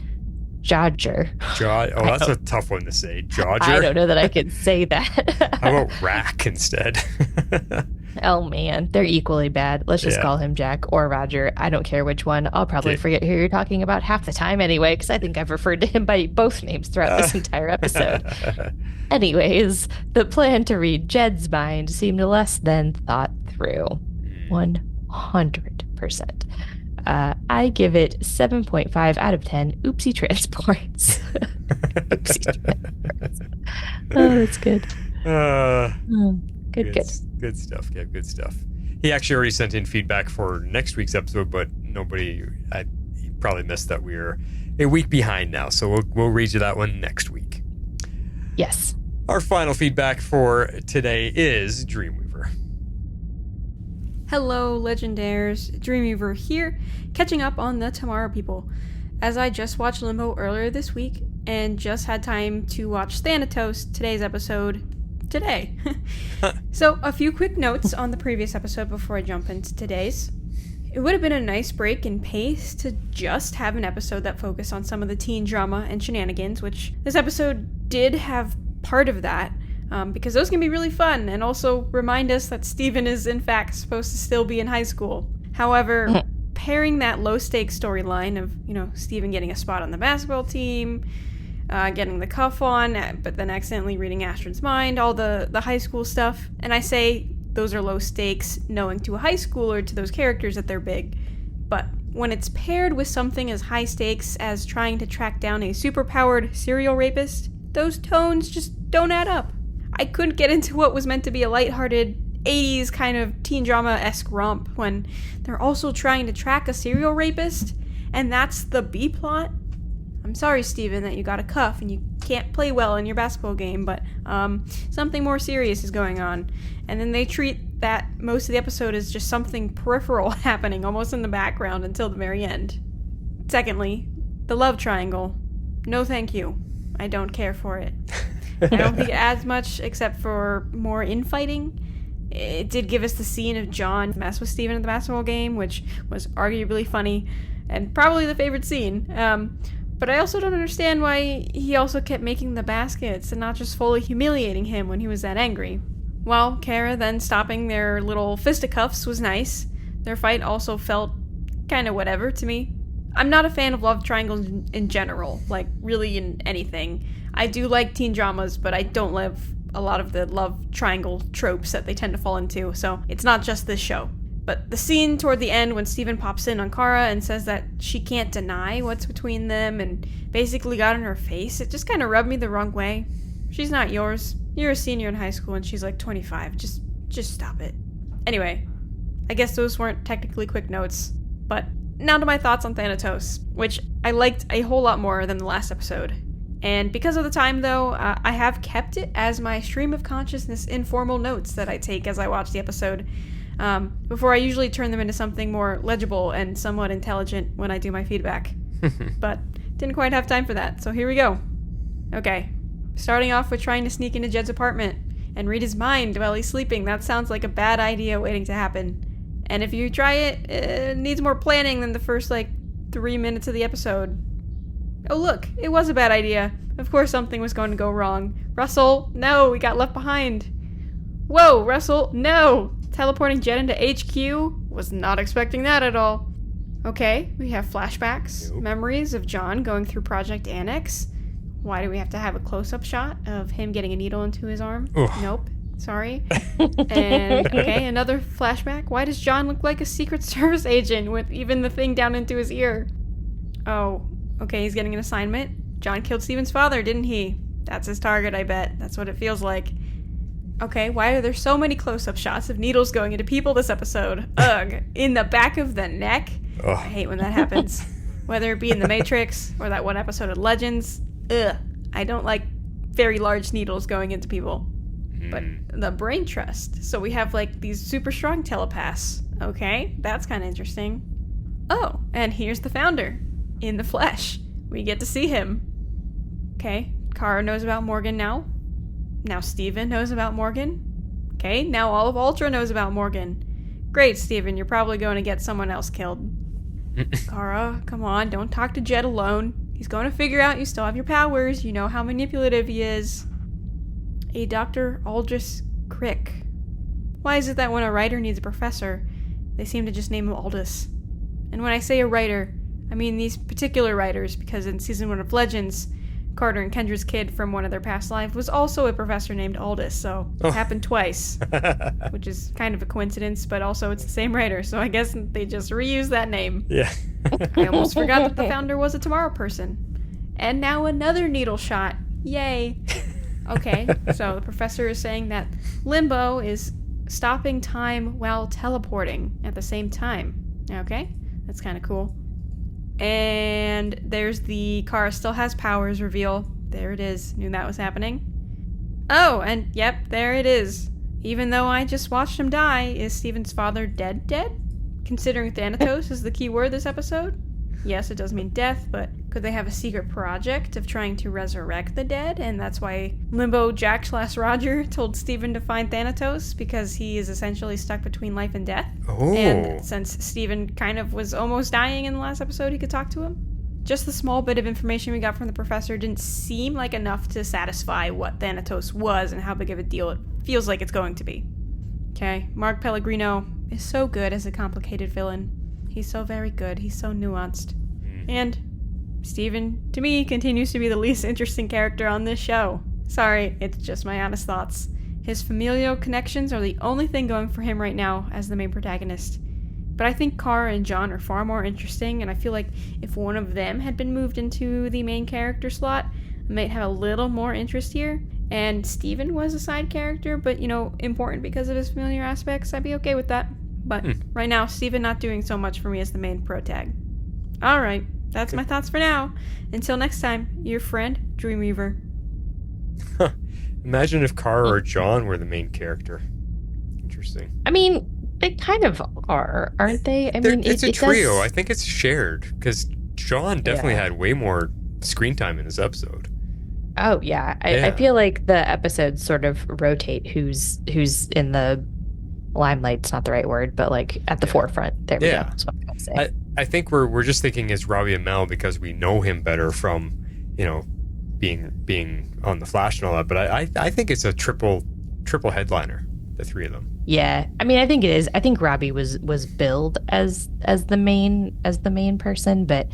Jodger. That's a tough one to say. Jodger? I don't know that I could say that. How about Rack instead? Oh man, they're equally bad. Let's just call him Jack or Roger. I don't care which one. I'll probably forget who you're talking about half the time anyway, because I think I've referred to him by both names throughout this entire episode. Anyways, the plan to read Jed's mind seemed less than thought through. 100%. I give it 7.5 out of 10 oopsie transports. Oopsie transports. Oh, that's good. Good. Good stuff, Kev. Good stuff. He actually already sent in feedback for next week's episode, but he probably missed that we're a week behind now. So we'll read you that one next week. Yes. Our final feedback for today is Dreamweaver. Hello, Legendaires. Dreamweaver here, catching up on the Tomorrow People. As I just watched Limbo earlier this week and just had time to watch Thanatos, today's episode, today. So, a few quick notes on the previous episode before I jump into today's. It would have been a nice break in pace to just have an episode that focused on some of the teen drama and shenanigans, which this episode did have part of that, because those can be really fun and also remind us that Steven is in fact supposed to still be in high school. However, pairing that low-stakes storyline of, Steven getting a spot on the basketball team, getting the cuff on, but then accidentally reading Astrid's mind, all the high school stuff. And I say those are low stakes, knowing to a high schooler, to those characters, that they're big. But, when it's paired with something as high stakes as trying to track down a superpowered serial rapist, those tones just don't add up. I couldn't get into what was meant to be a lighthearted 80s kind of teen drama-esque romp when they're also trying to track a serial rapist, and that's the B-plot. I'm sorry, Steven, that you got a cuff and you can't play well in your basketball game, but something more serious is going on. And then they treat that most of the episode as just something peripheral happening almost in the background until the very end. Secondly, the love triangle. No thank you. I don't care for it. I don't think it adds much except for more infighting. It did give us the scene of John mess with Steven at the basketball game, which was arguably funny and probably the favorite scene. But I also don't understand why he also kept making the baskets and not just fully humiliating him when he was that angry. Well, Cara then stopping their little fisticuffs was nice. Their fight also felt kind of whatever to me. I'm not a fan of love triangles in general, like really in anything. I do like teen dramas, but I don't love a lot of the love triangle tropes that they tend to fall into, so it's not just this show. But the scene toward the end when Steven pops in on Cara and says that she can't deny what's between them and basically got in her face, it just kind of rubbed me the wrong way. She's not yours. You're a senior in high school and she's like 25. Just stop it. Anyway, I guess those weren't technically quick notes, but now to my thoughts on Thanatos, which I liked a whole lot more than the last episode. And because of the time, though, I have kept it as my stream of consciousness informal notes that I take as I watch the episode, before I usually turn them into something more legible and somewhat intelligent when I do my feedback. But didn't quite have time for that, so here we go. Okay, starting off with trying to sneak into Jed's apartment and read his mind while he's sleeping. That sounds like a bad idea waiting to happen. And if you try it, it needs more planning than the first, 3 minutes of the episode. Oh look, it was a bad idea. Of course something was going to go wrong. Russell, no, we got left behind. Whoa, Russell, no! Teleporting Jed into HQ? Was not expecting that at all. Okay, we have flashbacks, memories of John going through Project Annex. Why do we have to have a close-up shot of him getting a needle into his arm? Ugh. Nope, sorry. And, okay, another flashback. Why does John look like a Secret Service agent with even the thing down into his ear? Oh, okay, he's getting an assignment. John killed Steven's father, didn't he? That's his target, I bet. That's what it feels like. Okay, why are there so many close-up shots of needles going into people this episode? Ugh. In the back of the neck? Ugh. I hate when that happens. Whether it be in The Matrix or that one episode of Legends. Ugh. I don't like very large needles going into people. But the brain trust. So we have these super strong telepaths. Okay, that's kind of interesting. Oh, and here's the founder. In the flesh. We get to see him. Okay, Cara knows about Morgan now. Now Steven knows about Morgan. Okay, now all of Ultra knows about Morgan. Great, Steven, you're probably going to get someone else killed. Cara, come on, don't talk to Jed alone. He's going to figure out you still have your powers. You know how manipulative he is. A Dr. Aldous Crick. Why is it that when a writer needs a professor, they seem to just name him Aldous? And when I say a writer, I mean these particular writers, because in Season 1 of Legends, Carter and Kendra's kid from one of their past lives was also a professor named Aldous, so it happened twice, which is kind of a coincidence, but also it's the same writer, so I guess they just reused that name. Yeah. I almost forgot that the founder was a Tomorrow person. And now another needle shot. Yay. Okay, so the professor is saying that limbo is stopping time while teleporting at the same time. Okay, that's kind of cool. And there's the Cara still has powers reveal. There it is. Knew that was happening. Oh, and yep, there it is. Even though I just watched him die, is Steven's father dead? Considering Thanatos is the key word this episode? Yes, it does mean death, but could they have a secret project of trying to resurrect the dead? And that's why Limbo Jack/Roger told Steven to find Thanatos, because he is essentially stuck between life and death. Oh. And since Steven kind of was almost dying in the last episode, he could talk to him. Just the small bit of information we got from the professor didn't seem like enough to satisfy what Thanatos was and how big of a deal it feels like it's going to be. Okay, Mark Pellegrino is so good as a complicated villain. He's so very good. He's so nuanced. And Steven, to me, continues to be the least interesting character on this show. Sorry, it's just my honest thoughts. His familial connections are the only thing going for him right now as the main protagonist. But I think Cara and John are far more interesting, and I feel like if one of them had been moved into the main character slot, I might have a little more interest here. And Steven was a side character, but, important because of his familiar aspects. I'd be okay with that. But right now, Steven not doing so much for me as the main protag. All right, that's my thoughts for now. Until next time, your friend, Dreamweaver. Imagine if Cara or John were the main character. Interesting. I mean, they kind of are, aren't they? It's a trio. I think it's shared, because John definitely had way more screen time in this episode. Oh, yeah. I feel like the episodes sort of rotate who's in the limelight's not the right word, but like at the forefront. There we go. That's what I'm going to say. I think we're just thinking it's Robbie and Mel because we know him better from, being on the Flash and all that. But I think it's a triple headliner, the three of them. Yeah, I mean, I think it is. I think Robbie was billed as the main person, but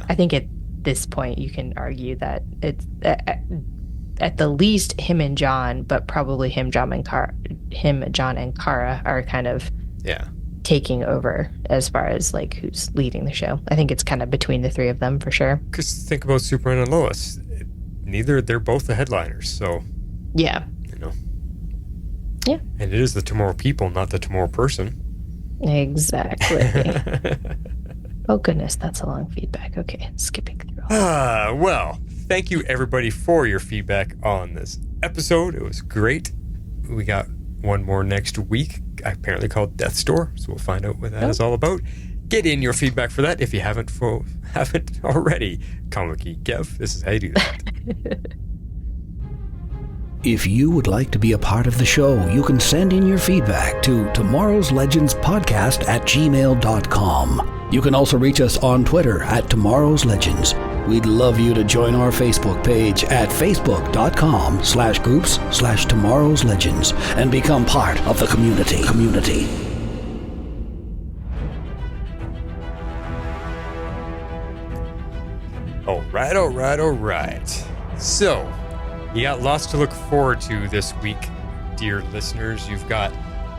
I think at this point you can argue that it's at the least him and John, but probably him, John, and Cara are kind of taking over as far as like who's leading the show. I think it's kind of between the three of them for sure. Because think about Superman and Lois. They're both the headliners, so yeah. Yeah. And it is the Tomorrow People, not the Tomorrow Person. Exactly. Oh, goodness. That's a long feedback. Okay. Skipping through all well, thank you, everybody, for your feedback on this episode. It was great. We got one more next week, apparently called Death's Door, so we'll find out what that is all about. Get in your feedback for that if you haven't already. Comic Geek Kev, this is how you do that. If you would like to be a part of the show, you can send in your feedback to Tomorrow's Legends Podcast at gmail.com. You can also reach us on Twitter at Tomorrow's Legends. We'd love you to join our Facebook page at facebook.com/groups/Tomorrow's Legends and become part of the community. All right. So, you got lots to look forward to this week, dear listeners. You've got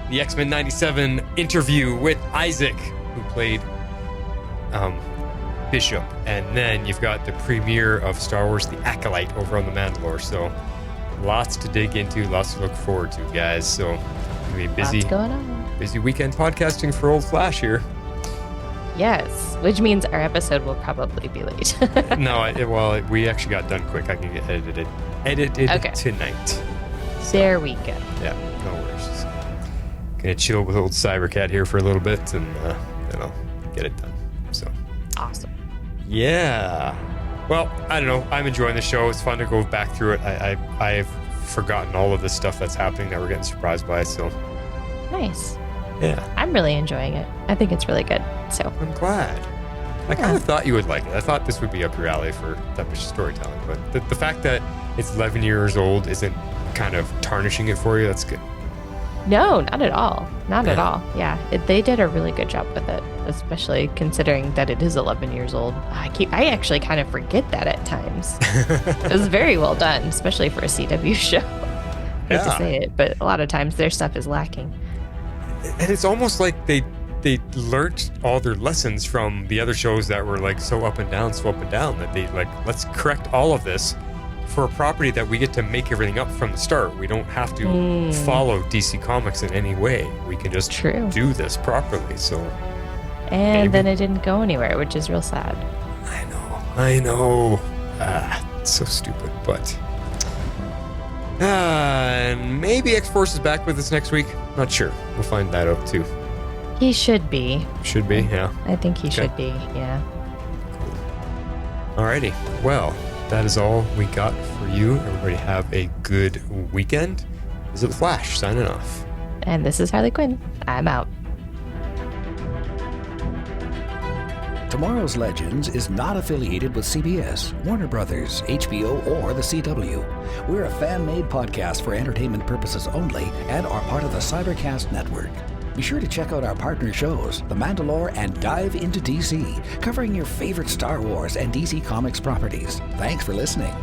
the X-Men 97 interview with Isaac, who played Bishop. And then you've got the premiere of Star Wars The Acolyte over on The Mandalore. So lots to dig into, lots to look forward to, guys. So it's going to be busy. What's going on? Busy weekend podcasting for Old Flash here. Yes, which means our episode will probably be late. No, we actually got done quick. I can get edited tonight. So, there we go. Yeah, no worries. Just gonna chill with old Cybercat here for a little bit, and then I'll get it done. So awesome. Yeah. Well, I don't know. I'm enjoying the show. It's fun to go back through it. I've forgotten all of this stuff that's happening that we're getting surprised by. So nice. Yeah. I'm really enjoying it. I think it's really good. So I'm glad. I kind of thought you would like it. I thought this would be up your alley for that much storytelling. But the fact that it's 11 years old isn't kind of tarnishing it for you. That's good. No, not at all. Not at all. Yeah, they did a really good job with it, especially considering that it is 11 years old. I actually kind of forget that at times. It was very well done, especially for a CW show. I hate to say it, but a lot of times their stuff is lacking. And it's almost like they learnt all their lessons from the other shows that were like so up and down, that they like, let's correct all of this for a property that we get to make everything up from the start. We don't have to follow DC Comics in any way. We can just do this properly. So, and then it didn't go anywhere, which is real sad. I know. It's so stupid, but and maybe X-Force is back with us next week. Not sure. We'll find that out too. He should be. Should be, yeah. I think he should be, yeah. Cool. Alrighty. Well, that is all we got for you. Everybody have a good weekend. This is The Flash signing off. And this is Harley Quinn. I'm out. Tomorrow's Legends is not affiliated with CBS, Warner Brothers, HBO, or the CW. We're a fan-made podcast for entertainment purposes only and are part of the Cybercast Network. Be sure to check out our partner shows, The Mandalore and Dive into DC, covering your favorite Star Wars and DC Comics properties. Thanks for listening.